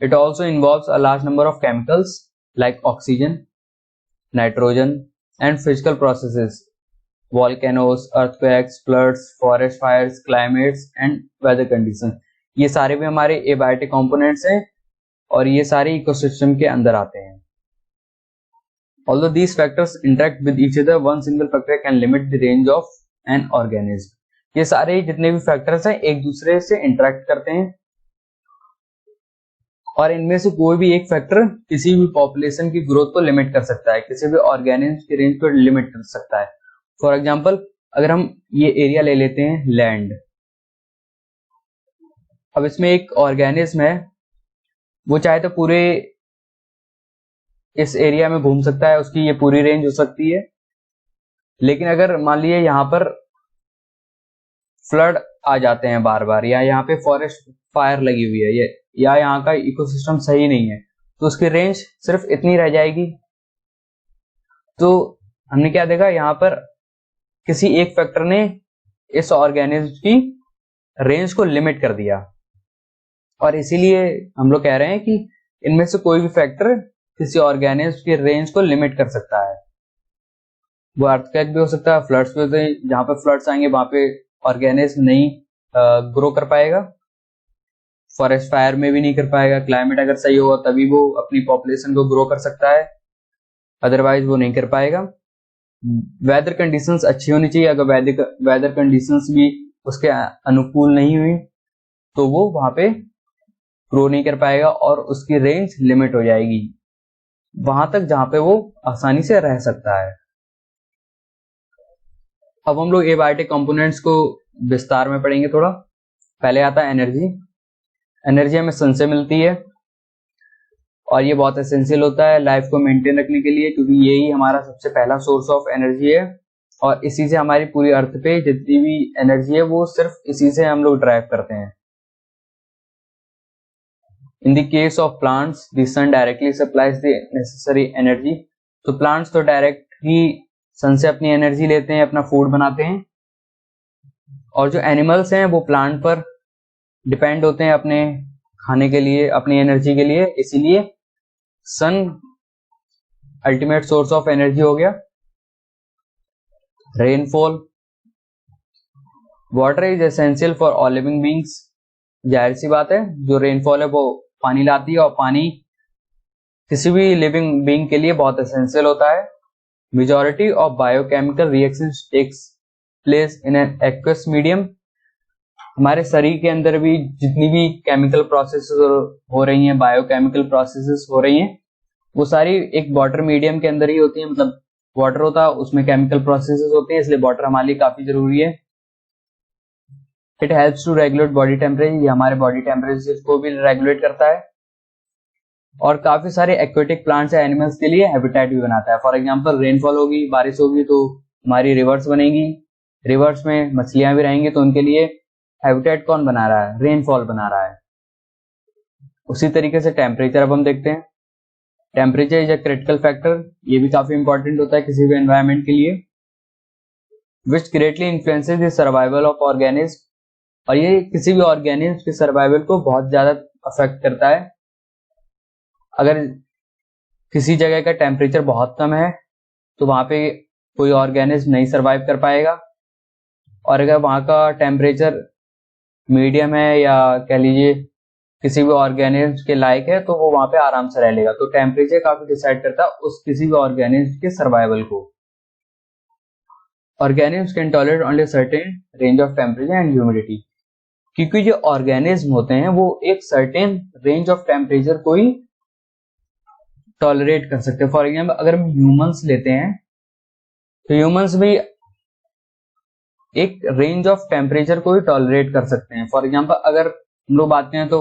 [SPEAKER 1] It also involves a large number of chemicals like oxygen, nitrogen, and physical processes, volcanoes, earthquakes, floods, forest fires, climates, and weather conditions. ये सारे भी हमारे एबायोटिक कंपोनेंट्स हैं और ये सारे इकोसिस्टम के अंदर आते हैं। Although these factors interact with each other, one single factor can limit the range of an organism. ये सारे जितने भी फैक्टर्स हैं एक दूसरे से इंटरेक्ट करते हैं और इनमें से कोई भी एक फैक्टर किसी भी पॉपुलेशन की ग्रोथ को लिमिट कर सकता है, किसी भी ऑर्गेनिज्म की रेंज को लिमिट कर सकता है। फॉर एग्जांपल अगर हम ये एरिया ले लेते हैं लैंड, अब इसमें एक ऑर्गेनिज्म है, वो चाहे तो पूरे इस एरिया में घूम सकता है, उसकी ये पूरी रेंज हो सकती है। लेकिन अगर मान लीजिए यहाँ पर फ्लड आ जाते हैं बार बार, या यहाँ पे फॉरेस्ट फायर लगी हुई है ये, या यहाँ का इकोसिस्टम सही नहीं है, तो उसकी रेंज सिर्फ इतनी रह जाएगी। तो हमने क्या देखा, यहाँ पर किसी एक फैक्टर ने इस ऑर्गेनिज्म की रेंज को लिमिट कर दिया, और इसीलिए हम लोग कह रहे हैं कि इनमें से कोई भी फैक्टर किसी ऑर्गेनिज्म की रेंज को लिमिट कर सकता है। वो अर्थक्वेक भी हो सकता है, फ्लड्स भी होते हैं, जहां पे फ्लड्स आएंगे वहां पे ऑर्गेनिज्म नहीं ग्रो कर पाएगा, फॉरेस्ट फायर में भी नहीं कर पाएगा। क्लाइमेट अगर सही होगा तभी वो अपनी पॉपुलेशन को ग्रो कर सकता है, अदरवाइज वो नहीं कर पाएगा। वेदर कंडीशंस अच्छी होनी चाहिए, अगर वेदर कंडीशंस भी उसके अनुकूल नहीं हुई तो वो वहां पे ग्रो नहीं कर पाएगा और उसकी रेंज लिमिट हो जाएगी वहां तक जहां पे वो आसानी से रह सकता है। अब हम लोग एबायोटिक कंपोनेंट्स को विस्तार में पढ़ेंगे थोड़ा। पहले आता है एनर्जी। एनर्जी हमें सन से मिलती है और ये बहुत एसेंशियल होता है लाइफ को मेंटेन रखने के लिए, क्योंकि यही हमारा सबसे पहला सोर्स ऑफ एनर्जी है और इसी से हमारी पूरी अर्थ पे जितनी भी एनर्जी है वो सिर्फ इसी से हम लोग ड्राइव करते हैं। In the case of plants the sun directly supplies the necessary energy. तो प्लांट्स तो डायरेक्ट ही सन से अपनी एनर्जी लेते हैं, अपना फूड बनाते हैं, और जो एनिमल्स हैं वो प्लांट पर डिपेंड होते हैं अपने खाने के लिए, अपनी एनर्जी के लिए। इसीलिए सन अल्टीमेट सोर्स ऑफ एनर्जी हो गया। Rainfall. Water is essential for all living beings. जाहिर सी बात है, जो रेनफॉल है वो पानी लाती है और पानी किसी भी लिविंग बींग के लिए बहुत एसेंशियल होता है। Majority of biochemical reactions takes place in an aqueous medium. हमारे शरीर के अंदर भी जितनी भी केमिकल प्रोसेसेस हो रही हैं, बायोकेमिकल प्रोसेसेस हो रही हैं, वो सारी एक वाटर मीडियम के अंदर ही होती हैं। मतलब वाटर होता है, उसमें केमिकल प्रोसेसेस होते हैं, इसलिए वाटर हमारे लिए काफी जरूरी है। It helps to regulate body temperature. ये हमारे बॉडी टेम्परेचर को भी रेगुलेट करता है और काफी सारे एक्वेटिक प्लांट्स या एनिमल्स के लिए हैबिटेट भी बनाता है। फॉर एग्जांपल रेनफॉल होगी, बारिश होगी तो हमारी रिवर्स बनेगी, रिवर्स में मछलियां भी रहेंगी, तो उनके लिए हैबिटेट कौन बना रहा है? रेनफॉल बना रहा है। उसी तरीके से टेम्परेचर अब हम देखते हैं। Temperature is a critical factor. ये भी काफी इंपॉर्टेंट होता है किसी भी एनवायरमेंट के लिए। Which greatly influences the survival of organism. और ये किसी भी ऑर्गेनिज्म के सर्वाइवल को बहुत ज्यादा अफेक्ट करता है। अगर किसी जगह का टेम्परेचर बहुत कम है तो वहां पे कोई ऑर्गेनिज्म नहीं सर्वाइव कर पाएगा, और अगर वहां का टेम्परेचर मीडियम है या कह लीजिए किसी भी ऑर्गेनिज्म के लायक है तो वो वहां पे आराम से रह लेगा। तो टेम्परेचर काफी डिसाइड करता है उस किसी भी ऑर्गेनिज्म के सर्वाइवल को। Organism can tolerate only certain range of temperature and humidity. क्योंकि जो ऑर्गेनिज्म होते हैं वो एक सर्टेन रेंज ऑफ टेम्परेचर को ही टॉलरेट कर सकते हैं। फॉर एग्जाम्पल अगर हम ह्यूमंस लेते हैं तो ह्यूमंस भी एक रेंज ऑफ टेम्परेचर को ही टॉलरेट कर सकते हैं। फॉर एग्जाम्पल अगर हम लोग बात करें तो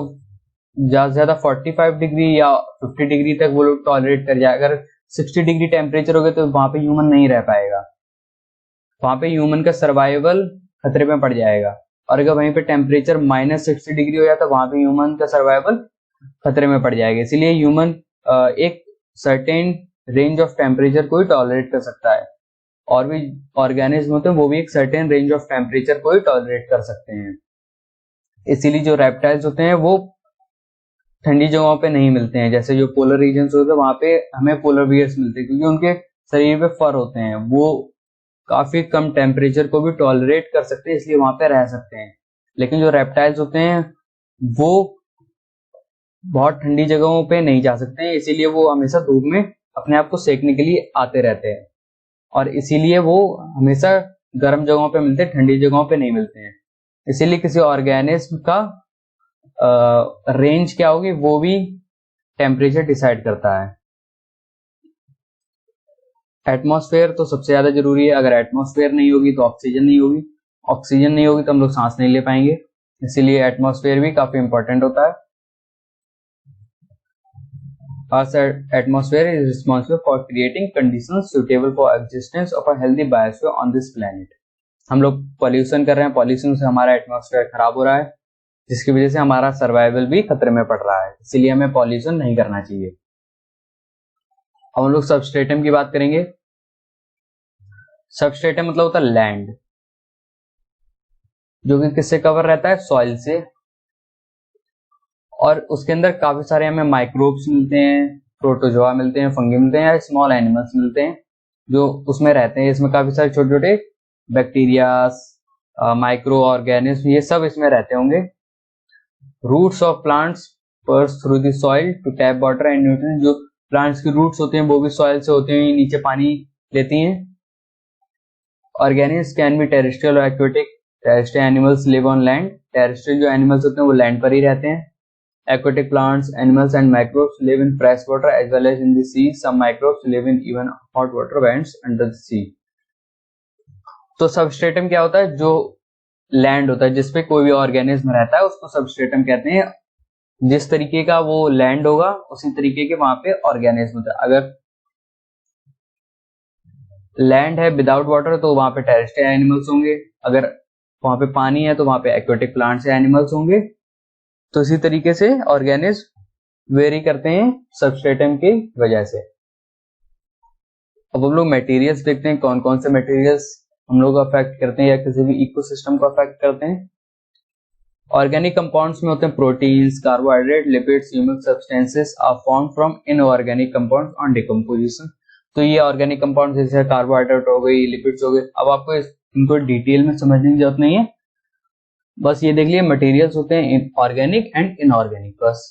[SPEAKER 1] ज्यादा से ज्यादा 45 डिग्री या 50 डिग्री तक वो लोग टॉलरेट कर जाए। अगर 60 डिग्री टेम्परेचर हो गया तो वहां पे ह्यूमन नहीं रह पाएगा, वहां पे ह्यूमन का सर्वाइवल खतरे में पड़ जाएगा। और अगर वहीं पे टेम्परेचर -60 डिग्री हो जाता तो वहां पे ह्यूमन का सर्वाइवल खतरे में पड़ जाएगा। इसीलिए ह्यूमन एक सर्टेन रेंज ऑफ टेम्परेचर को ही टॉलरेट कर सकता है, और भी ऑर्गेनिज्म होते हैं वो भी एक सर्टेन रेंज ऑफ टेम्परेचर को ही टॉलरेट कर सकते हैं। इसीलिए जो रेप्टाइल्स होते हैं वो ठंडी जगहों पे नहीं मिलते हैं, जैसे जो पोलर रीजन्स होते हैं वहां पे हमें पोलर बियर्स मिलते हैं, क्योंकि उनके शरीर पे फर होते हैं, वो काफी कम टेम्परेचर को भी टॉलरेट कर सकते हैं, इसलिए वहां पे रह सकते हैं। लेकिन जो रेप्टाइल्स होते हैं वो बहुत ठंडी जगहों पे नहीं जा सकते हैं, इसीलिए वो हमेशा धूप में अपने आप को सेकने के लिए आते रहते हैं, और इसीलिए वो हमेशा गर्म जगहों पे मिलते हैं, ठंडी जगहों पे नहीं मिलते हैं। इसीलिए किसी ऑर्गेनिज्म का रेंज क्या होगी वो भी टेम्परेचर डिसाइड करता है। एटमॉस्फेयर तो सबसे ज्यादा जरूरी है। अगर एटमॉस्फेयर नहीं होगी तो ऑक्सीजन नहीं होगी, ऑक्सीजन नहीं होगी तो हम लोग सांस नहीं ले पाएंगे, इसीलिए एटमॉस्फेयर भी काफी इंपॉर्टेंट होता है। Earth's atmosphere is responsible for creating conditions suitable for existence of a healthy biosphere on this planet. हम लोग पॉल्यूशन कर रहे हैं, पॉल्यूशन से हमारा एटमॉस्फेयर खराब हो रहा है, जिसकी वजह से हमारा सर्वाइवल भी खतरे में पड़ रहा है, इसीलिए हमें पॉल्यूशन नहीं करना चाहिए। अब हम लोग सबस्ट्रेटम की बात करेंगे। सबस्ट्रेटम मतलब होता है लैंड, जो कि किससे कवर रहता है, सॉइल से, और उसके अंदर काफी सारे हमें माइक्रोब्स मिलते हैं, प्रोटोजोआ मिलते हैं, फंगी मिलते हैं, या स्मॉल एनिमल्स मिलते हैं जो उसमें रहते हैं। इसमें काफी सारे छोटे छोटे बैक्टीरियाज, माइक्रो ऑर्गेनिज्म, ये सब इसमें रहते होंगे। Roots of plants pierce through the soil to tap water and nutrients, जो प्लांट्स की रूट्स होते हैं वो भी सॉइल से होते हैं, नीचे पानी लेती हैं। ऑर्गेनिज्म कैन बी टेरेस्ट्रियल और aquatic. Terrestrial animals live on land, terrestrial जो एनिमल्स होते हैं वो लैंड पर ही रहते हैं। Aquatic plants, animals and microbes live in fresh water as well as in the sea. Some microbes live in even hot water vents under the sea. तो सबस्ट्रेटम क्या होता है, जो लैंड होता है जिसपे कोई भी ऑर्गेनिज्म रहता है उसको सबस्ट्रेटम कहते हैं। जिस तरीके का वो लैंड होगा उसी तरीके के वहां पे ऑर्गेनिज्म होता है। अगर लैंड है विदाउट वाटर तो वहां पे टेरेस्ट्रियल एनिमल्स होंगे, अगर वहां पे पानी है तो वहां पे एक्वेटिक प्लांट्स या एनिमल्स होंगे। तो इसी तरीके से ऑर्गेनिज्म वेरी करते हैं सबस्ट्रेटम की वजह से। अब हम लोग मटेरियल्स देखते हैं, कौन कौन से मटेरियल्स हम लोग अफेक्ट करते हैं या किसी भी इकोसिस्टम को अफेक्ट करते हैं। ऑर्गेनिक कंपाउंड्स में होते हैं proteins, carbohydrate, lipids, humic substances are form from inorganic compounds on decomposition. तो ये ऑर्गेनिक कंपाउंड जैसे कार्बोहाइड्रेट हो गई, लिपिड्स हो गए। अब आपको इनको डिटेल में समझने की जरूरत नहीं है, बस ये देख लिए मटेरियल्स होते हैं ऑर्गेनिक एंड इनऑर्गेनिक। बस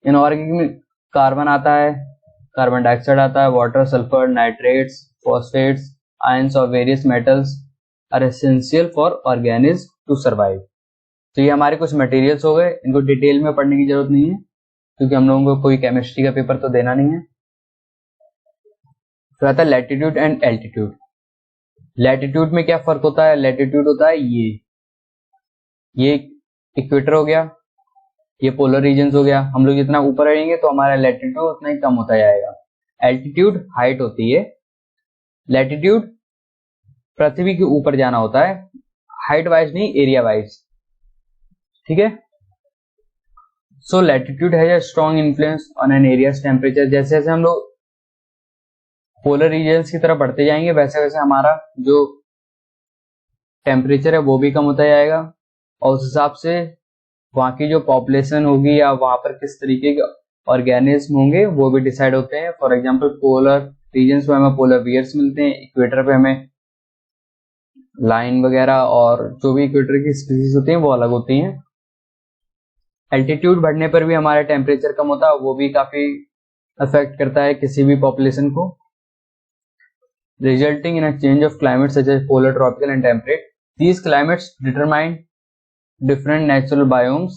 [SPEAKER 1] इनऑर्गेनिक में कार्बन आता है, कार्बन डाइऑक्साइड आता है, water, sulphur, nitrates, phosphates, ions of various metals are essential for organism to survive. तो ये हमारे कुछ मटेरियल्स हो गए, इनको डिटेल में पढ़ने की जरूरत नहीं है क्योंकि हम लोगों को कोई केमिस्ट्री का पेपर तो देना नहीं है। फिर आता है लैटिट्यूड एंड एल्टीट्यूड। लैटिट्यूड में क्या फर्क होता है, लैटिट्यूड होता है ये इक्वेटर हो गया, ये पोलर रीजन हो गया। हम लोग जितना ऊपर रहेंगे तो हमारा लैटिट्यूड उतना ही कम होता जाएगा। एल्टीट्यूड हाइट होती है, लैटिट्यूड पृथ्वी के ऊपर जाना होता है, हाइट वाइज नहीं, एरिया वाइज, ठीक है। So latitude has a strong influence on an area's temperature. जैसे जैसे हम लोग पोलर रीजन्स की तरफ बढ़ते जाएंगे वैसे वैसे हमारा जो टेम्परेचर है वो भी कम होता जाएगा, और उस हिसाब से वहां की जो पॉपुलेशन होगी या वहां पर किस तरीके के ऑर्गेनिज्म होंगे वो भी डिसाइड होते हैं। फॉर एग्जांपल पोलर रीजन्स में हमें पोलर बियर्स मिलते हैं, इक्वेटर पे हमें लाइन वगैरह, और जो भी इक्वेटर की स्पीसीज होती हैं वो अलग होती हैं। एल्टीट्यूड बढ़ने पर भी हमारा टेम्परेचर कम होता है, वो भी काफी अफेक्ट करता है किसी भी पॉपुलेशन को। Resulting in a change of climate such as polar, tropical and temperate. These climates determine different natural biomes.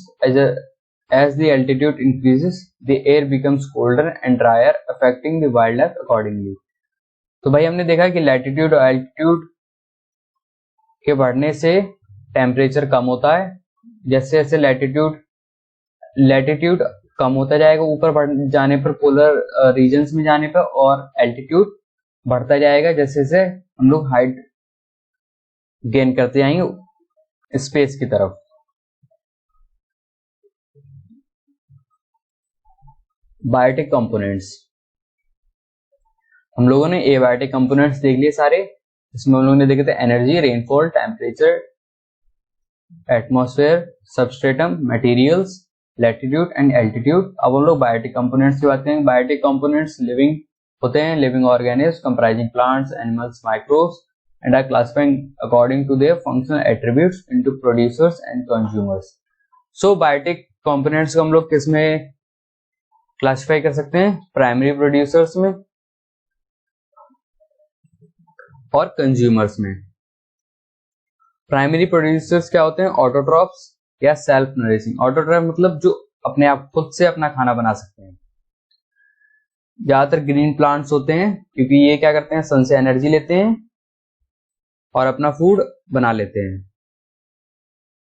[SPEAKER 1] As the altitude increases, the air becomes colder and drier, affecting the wildlife accordingly. तो भाई हमने देखा कि लैटिट्यूड और एल्टीट्यूड के बढ़ने से टेम्परेचर कम होता है। जैसे जैसे लैटिट्यूड कम होता जाएगा ऊपर बढ़ जाने पर, पोलर रीजन्स में जाने पर, और एल्टीट्यूड बढ़ता जाएगा जैसे जैसे हम लोग हाइट गेन करते जाएंगे स्पेस की तरफ। बायोटिक कंपोनेंट्स, हम लोगों ने एबायोटिक कंपोनेंट्स देख लिए सारे। इसमें हम लोगों ने देखे थे energy, rainfall, temperature, atmosphere, substratum, materials, latitude and altitude. अब हम लोग बायोटिक कंपोनेंट्स की बात करेंगे। बायोटिक कंपोनेंट्स लिविंग होते हैं, living organism comprising plants, animals, microbes, and are classifying according to their functional attributes into producers and consumers. So biotic components को हम लोग किसमें क्लासिफाई कर सकते हैं, प्राइमरी प्रोड्यूसर्स में और कंज्यूमर्स में। प्राइमरी प्रोड्यूसर्स क्या होते हैं? ऑटोट्रॉफ्स या सेल्फ नरिशिंग। ऑटोट्रॉफ मतलब जो अपने आप खुद से अपना खाना बना सकते हैं। ज्यादातर ग्रीन प्लांट्स होते हैं क्योंकि ये क्या करते हैं? सन से एनर्जी लेते हैं और अपना फूड बना लेते हैं।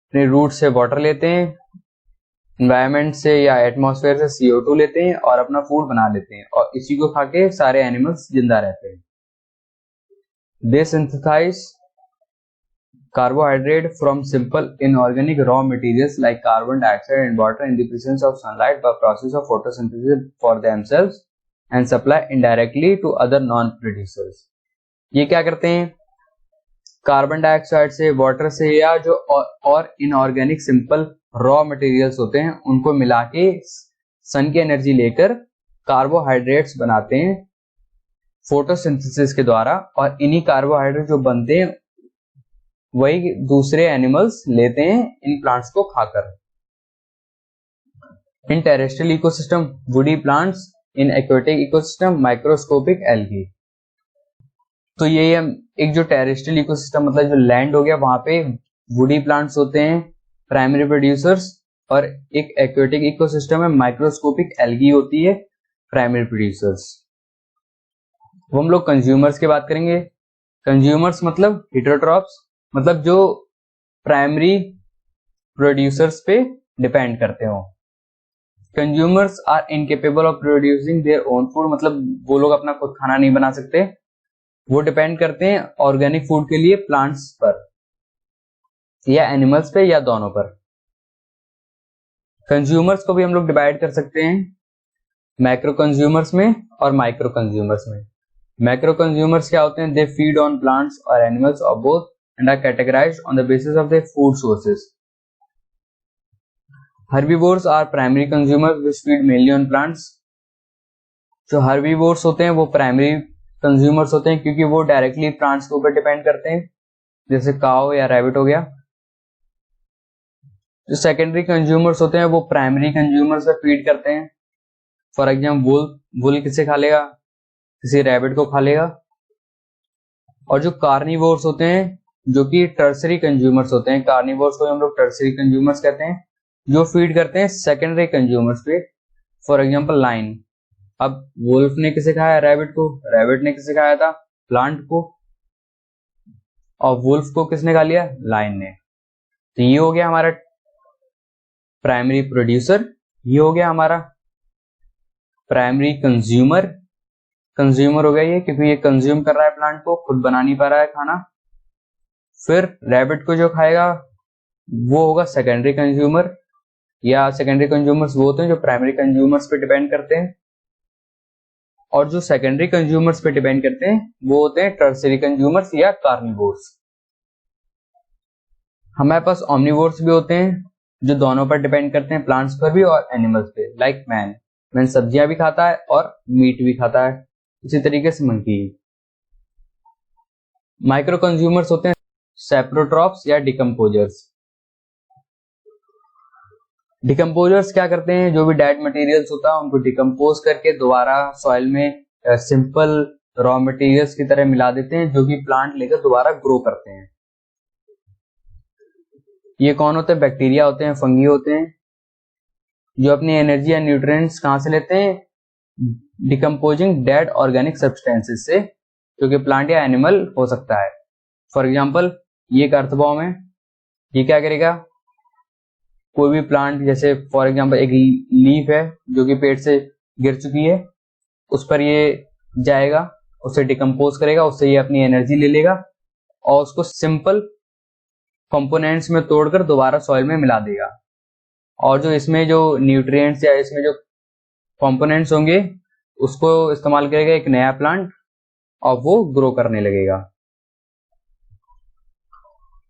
[SPEAKER 1] अपने रूट से वाटर लेते हैं, एनवायरनमेंट से या एटमॉस्फेयर से CO2 लेते हैं और अपना फूड बना लेते हैं, और इसी को खा के सारे एनिमल्स जिंदा रहते हैं। दे synthesise carbohydrate from simple inorganic raw materials like carbon dioxide and water in the presence of sunlight by process of photosynthesis for themselves and supply indirectly to other non-producers। ये क्या करते हैं? कार्बन डाइऑक्साइड से, वाटर से, या जो और इनऑर्गेनिक सिंपल रॉ मटेरियल्स होते हैं उनको मिला के सन की एनर्जी लेकर कार्बोहाइड्रेट्स बनाते हैं फोटोसिंथेसिस के द्वारा, और इन्हीं कार्बोहाइड्रेट जो बनते हैं वही दूसरे एनिमल्स लेते हैं इन प्लांट्स को खाकर। In terrestrial ecosystem woody plants, in aquatic ecosystem microscopic algae. तो ये एक जो टेरेस्ट्रियल इकोसिस्टम मतलब जो लैंड हो गया, वहां पे वुडी प्लांट्स होते हैं प्राइमरी प्रोड्यूसर्स, और एक एक्वेटिक इकोसिस्टम में माइक्रोस्कोपिक एल्गी होती है प्राइमरी प्रोड्यूसर्स। वो हम लोग कंज्यूमर्स की बात करेंगे। कंज्यूमर्स मतलब हेटेरोट्रॉप्स, मतलब जो प्राइमरी प्रोड्यूसर्स पे डिपेंड करते हो। Consumers are incapable of producing their own food, मतलब वो लोग अपना खुद खाना नहीं बना सकते, वो डिपेंड करते हैं ऑर्गेनिक फूड के लिए प्लांट्स पर या एनिमल्स पे या दोनों पर। कंज्यूमर्स को भी हम लोग डिवाइड कर सकते हैं मैक्रो कंज्यूमर्स में और माइक्रो कंज्यूमर्स में। मैक्रो कंज्यूमर्स क्या होते हैं? दे फीड ऑन प्लांट्स और एनिमल्स और both and are categorized on the basis of their food sources. Herbivores are primary consumers which feed mainly on plants. जो herbivores होते हैं वो primary consumers होते हैं क्योंकि वो डायरेक्टली प्लांट्स के ऊपर डिपेंड करते हैं, जैसे काउ या रैबिट हो गया। जो सेकेंडरी कंज्यूमर्स होते हैं वो प्राइमरी कंज्यूमर्स पे फीड करते हैं। फॉर एग्जाम्पल वुल किसे खा लेगा? किसी रैबिट को खा लेगा। और जो कार्निवोर्स होते हैं जो कि टर्सरी कंज्यूमर्स होते हैं, कार्निवोर्स को हम लोग टर्सरी कंज्यूमर्स कहते हैं, जो फीड करते हैं सेकेंडरी कंज्यूमर्स पे। फॉर एग्जांपल लाइन, अब वुल्फ ने किसे खाया? रैबिट को। रैबिट ने किसे खाया था? प्लांट को। और वुल्फ को किसने खा लिया? लाइन ने। तो ये हो गया हमारा प्राइमरी प्रोड्यूसर, ये हो गया हमारा प्राइमरी कंज्यूमर। कंज्यूमर हो गया ये क्योंकि ये कंज्यूम कर रहा है प्लांट को, खुद बना नहीं पा रहा है खाना। फिर रैबिट को जो खाएगा वो होगा सेकेंडरी कंज्यूमर, या सेकेंडरी कंज्यूमर्स वो होते हैं जो प्राइमरी कंज्यूमर्स पे डिपेंड करते हैं, और जो सेकेंडरी कंज्यूमर्स पे डिपेंड करते हैं वो होते हैं टर्सरी कंज्यूमर्स या कार्निवोर्स। हमारे पास ऑमनिवोर्स भी होते हैं जो दोनों पर डिपेंड करते हैं, प्लांट्स पर भी और एनिमल्स पे। लाइक मैन, मैन सब्जियां भी खाता है और मीट भी खाता है, इसी तरीके से मंकी। माइक्रो कंज्यूमर्स होते हैं सेप्रोट्रॉप्स या डिकम्पोजर्स। डिकम्पोजर्स क्या करते हैं? जो भी डेड मटेरियल्स होता है उनको डिकम्पोज करके दोबारा सॉइल में सिंपल रॉ मटेरियल्स की तरह मिला देते हैं, जो कि प्लांट लेकर दोबारा ग्रो करते हैं। ये कौन होते हैं? बैक्टीरिया होते हैं, फंगी होते हैं, जो अपनी एनर्जी या न्यूट्रिएंट्स कहां से लेते हैं? डिकम्पोजिंग डेड ऑर्गेनिक सब्सटेंसेस से, जो कि प्लांट या एनिमल हो सकता है। फॉर एग्जाम्पल ये एक अर्थबॉम्ब है, ये क्या करेगा? कोई भी प्लांट, जैसे फॉर एग्जाम्पल एक लीफ है जो कि पेड़ से गिर चुकी है, उस पर ये जाएगा, उसे डिकम्पोज करेगा, उससे ये अपनी एनर्जी ले लेगा और उसको सिंपल कंपोनेंट्स में तोड़कर दोबारा सॉइल में मिला देगा। और जो इसमें जो न्यूट्रिएंट्स या इसमें जो कंपोनेंट्स होंगे उसको इस्तेमाल करेगा एक नया प्लांट और वो ग्रो करने लगेगा।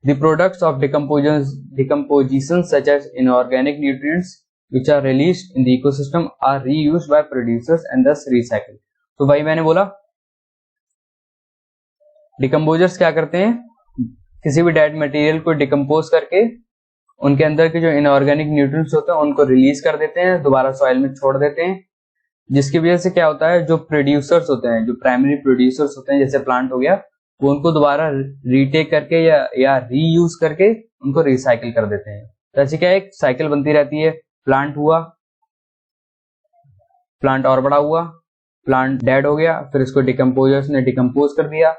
[SPEAKER 1] The products of decomposition such as inorganic nutrients which are released in the ecosystem are reused by producers and thus recycled। तो भाई मैंने बोला डिकम्पोजर्स क्या करते हैं? किसी भी डेड मटेरियल को डिकम्पोज करके उनके अंदर के जो इनऑर्गेनिक न्यूट्रिएंट्स होते हैं उनको रिलीज कर देते हैं, दोबारा सॉइल में छोड़ देते हैं, जिसकी वजह से क्या होता है? जो प्रोड्यूसर्स होते हैं, जो प्राइमरी प्रोड्यूसर्स होते हैं, जैसे प्लांट हो गया, वो उनको दोबारा रीटेक करके या रीयूज करके उनको रिसाइकिल कर देते हैं। तो ऐसे क्या एक साइकिल बनती रहती है। प्लांट हुआ, प्लांट और बड़ा हुआ, प्लांट डेड हो गया, फिर इसको डिकम्पोजर्स ने डिकम्पोज कर दिया,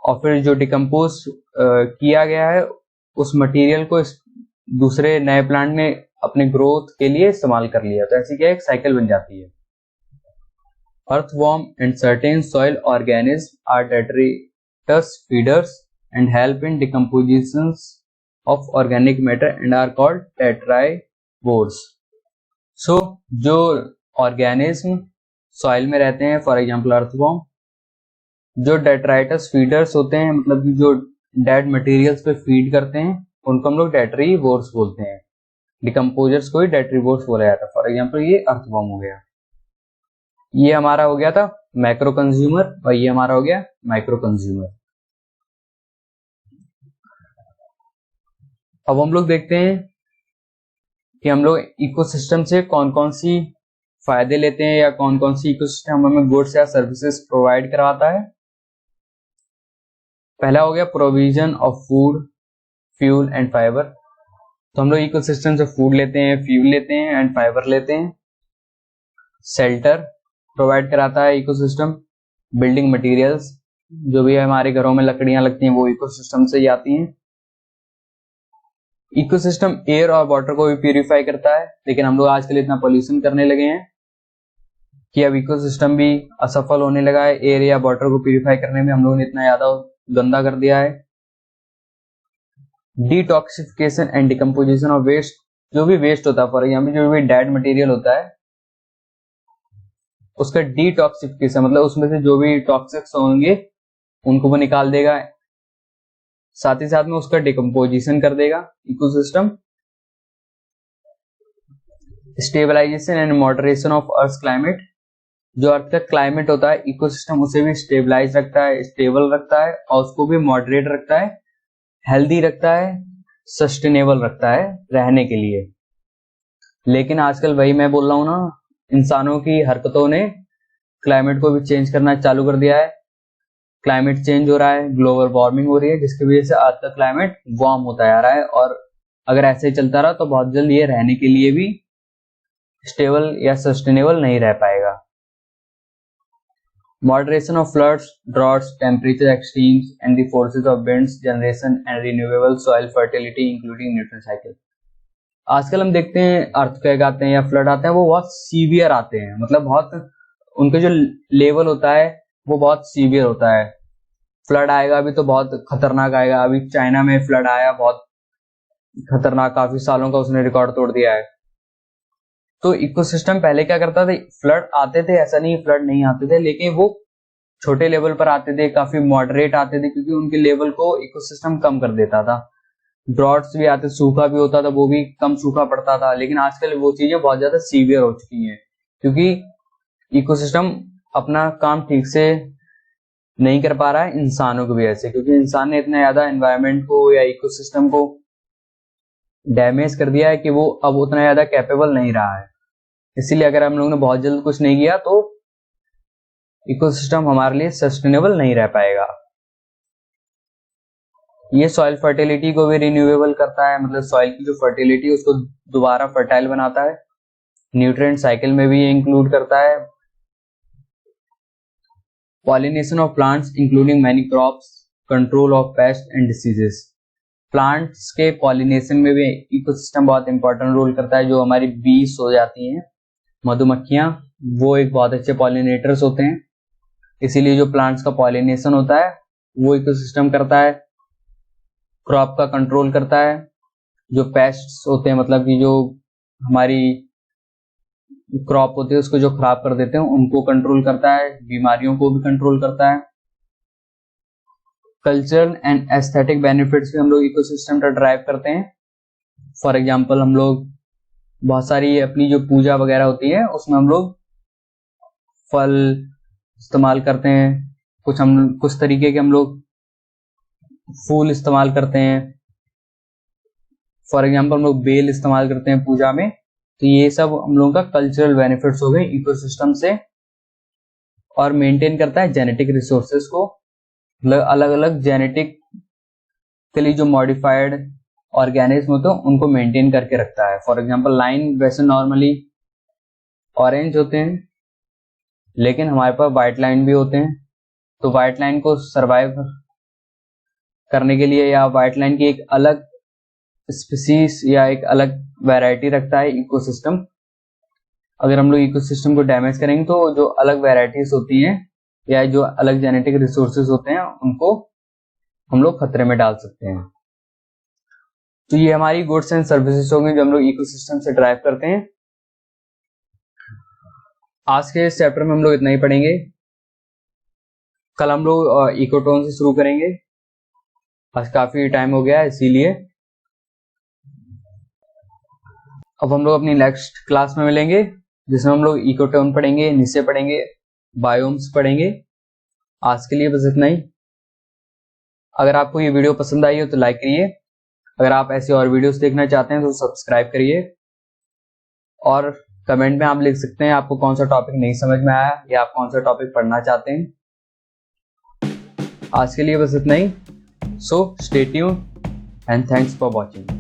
[SPEAKER 1] और फिर जो डिकम्पोज किया गया है उस मटेरियल को दूसरे नए प्लांट ने अपने ग्रोथ के लिए इस्तेमाल कर लिया। तो ऐसी क्या एक साइकिल बन जाती है। Earthworm and certain soil organisms are detritus feeders and help in decompositions of organic matter and are called detritivores. So जो ऑर्गेनिज्म सॉइल में रहते हैं, फॉर एग्जांपल अर्थवॉर्म, जो डेट्राइटस फीडर्स होते हैं, मतलब जो डेड मटेरियल्स पे फीड करते हैं, उनको हम लोग डेट्रीवोर्स बोलते हैं। डिकम्पोजर्स को ही डेट्रीवोर्स बोला जाता है। फॉर एग्जांपल ये अर्थवॉर्म हो गया। ये हमारा हो गया था मैक्रो कंज्यूमर और ये हमारा हो गया माइक्रो कंज्यूमर। अब हम लोग देखते हैं कि हम लोग इकोसिस्टम से कौन कौन सी फायदे लेते हैं या कौन कौन सी इकोसिस्टम हमें गुड्स या सर्विसेज प्रोवाइड करवाता है। पहला हो गया provision of food, fuel and fibre. तो हम लोग इकोसिस्टम से फूड लेते हैं, फ्यूल लेते हैं एंड फाइबर लेते हैं। शेल्टर प्रोवाइड कराता है इकोसिस्टम। बिल्डिंग मटेरियल्स, जो भी हमारे घरों में लकड़ियां लगती हैं वो इकोसिस्टम से ही आती हैं। इकोसिस्टम एयर और वाटर को भी प्यूरिफाई करता है, लेकिन हम लोग आजकल इतना पोल्यूशन करने लगे हैं कि अब इकोसिस्टम भी असफल होने लगा है। एयर या वाटर को प्यूरिफाई करने में हम लोगों ने इतना ज्यादा गंदा कर दिया है। Detoxification and decomposition of waste, जो भी वेस्ट होता है, फॉर एग्जाम्पल जो भी डेड मटेरियल होता है उसका डिटॉक्सिफिकेशन, मतलब उसमें से जो भी टॉक्सिक्स होंगे उनको वो निकाल देगा, साथ ही साथ में उसका डिकम्पोजिशन कर देगा ecosystem. Stabilization and moderation of earth climate, जो अर्थ का क्लाइमेट होता है इकोसिस्टम उसे भी स्टेबलाइज रखता है, स्टेबल रखता है और उसको भी मॉडरेट रखता है, हेल्दी रखता है, सस्टेनेबल रखता है रहने के लिए। लेकिन आजकल वही मैं बोल रहा हूं ना, इंसानों की हरकतों ने क्लाइमेट को भी चेंज करना चालू कर दिया है। क्लाइमेट चेंज हो रहा है, ग्लोबल वार्मिंग हो रही है, जिसकी वजह से आज का क्लाइमेट वार्म होता जा रहा है और अगर ऐसे ही चलता रहा तो बहुत जल्द ये रहने के लिए भी स्टेबल या सस्टेनेबल नहीं रह पाएगा। Moderation of floods, droughts, temperature extremes and the forces of winds, generation and renewable soil fertility including nutrient cycle. आजकल हम देखते हैं अर्थक्वेक आते हैं या फ्लड आते हैं, वो बहुत सीवियर आते हैं, मतलब बहुत उनके जो लेवल होता है वो बहुत सीवियर होता है। फ्लड आएगा अभी तो बहुत खतरनाक आएगा। अभी चाइना में फ्लड आया, बहुत खतरनाक, काफी सालों का उसने रिकॉर्ड तोड़ दिया है। तो इकोसिस्टम पहले क्या करता था, फ्लड आते थे, ऐसा नहीं फ्लड नहीं आते थे, लेकिन वो छोटे लेवल पर आते थे, काफी मॉडरेट आते थे, क्योंकि उनके लेवल को इकोसिस्टम कम कर देता था। ड्रॉट्स भी आते, सूखा भी होता था, वो भी कम सूखा पड़ता था। लेकिन आजकल वो चीजें बहुत ज्यादा सीवियर हो चुकी हैं, क्योंकि इकोसिस्टम अपना काम ठीक से नहीं कर पा रहा है इंसानों की वजह से, क्योंकि इंसान ने इतना ज्यादा एनवायरनमेंट को या इकोसिस्टम को डैमेज कर दिया है कि वो अब उतना ज्यादा कैपेबल नहीं रहा है। इसीलिए अगर हम लोगों ने बहुत जल्द कुछ नहीं किया तो इकोसिस्टम हमारे लिए सस्टेनेबल नहीं रह पाएगा। ये सॉइल फर्टिलिटी को भी रिन्यूएबल करता है, मतलब सॉइल की जो फर्टिलिटी है उसको दोबारा फर्टाइल बनाता है। न्यूट्रिएंट साइकिल में भी ये इंक्लूड करता है। Pollination of plants including many crops, control of paste and diseases. Plants के पॉलिनेशन में भी इकोसिस्टम बहुत इंपॉर्टेंट रोल करता है। जो हमारी बीज हो जाती हैं, मधुमक्खियां, वो एक बहुत अच्छे पॉलिनेटर्स होते हैं, इसीलिए जो प्लांट्स का पॉलिनेशन होता है वो इकोसिस्टम करता है। क्रॉप का कंट्रोल करता है। जो पेस्ट्स होते हैं, मतलब कि जो हमारी क्रॉप होती है उसको जो खराब कर देते हैं उनको कंट्रोल करता है। बीमारियों को भी कंट्रोल करता है। कल्चरल एंड एस्थेटिक बेनिफिट्स भी हम लोग इकोसिस्टम पर ड्राइव करते हैं। फॉर एग्जांपल हम लोग बहुत सारी अपनी जो पूजा वगैरह होती है उसमें हम लोग फल इस्तेमाल करते हैं, कुछ तरीके के हम लोग फूल इस्तेमाल करते हैं। फॉर एग्जांपल हम लोग बेल इस्तेमाल करते हैं पूजा में। तो ये सब हम लोगों का कल्चरल बेनिफिट्स हो गए इकोसिस्टम से। और मेंटेन करता है जेनेटिक रिसोर्सेज को, मतलब अलग अलग जेनेटिकली जो मॉडिफाइड ऑर्गेनिज्म होते हैं उनको मेंटेन करके रखता है। फॉर एग्जांपल लाइन वैसे नॉर्मली ऑरेंज होते हैं, लेकिन हमारे पास व्हाइट लाइन भी होते हैं। तो व्हाइट लाइन को सरवाइव करने के लिए या व्हाइट लाइन की एक अलग स्पीसीज या एक अलग वैरायटी रखता है इकोसिस्टम। अगर हम लोग इकोसिस्टम को डैमेज करेंगे तो जो अलग वैरायटीज होती हैं या जो अलग जेनेटिक रिसोर्सेज होते हैं उनको हम लोग खतरे में डाल सकते हैं। तो ये हमारी गुड्स एंड सर्विसेज होंगे जो हम लोग इकोसिस्टम से ड्राइव करते हैं। आज के इस चैप्टर में हम लोग इतना ही पढ़ेंगे। कल हम लोग इकोटोन से शुरू करेंगे। आज काफी टाइम हो गया है, इसीलिए अब हम लोग अपनी नेक्स्ट क्लास में मिलेंगे जिसमें हम लोग इकोटोन पढ़ेंगे, नीचे पढ़ेंगे, बायोम्स पढ़ेंगे। आज के लिए बस इतना ही। अगर आपको ये वीडियो पसंद आई हो तो लाइक करिए। अगर आप ऐसी और वीडियोस देखना चाहते हैं तो सब्सक्राइब करिए, और कमेंट में आप लिख सकते हैं आपको कौन सा टॉपिक नहीं समझ में आया या आप कौन सा टॉपिक पढ़ना चाहते हैं। आज के लिए बस इतना ही। So stay tuned and thanks for watching.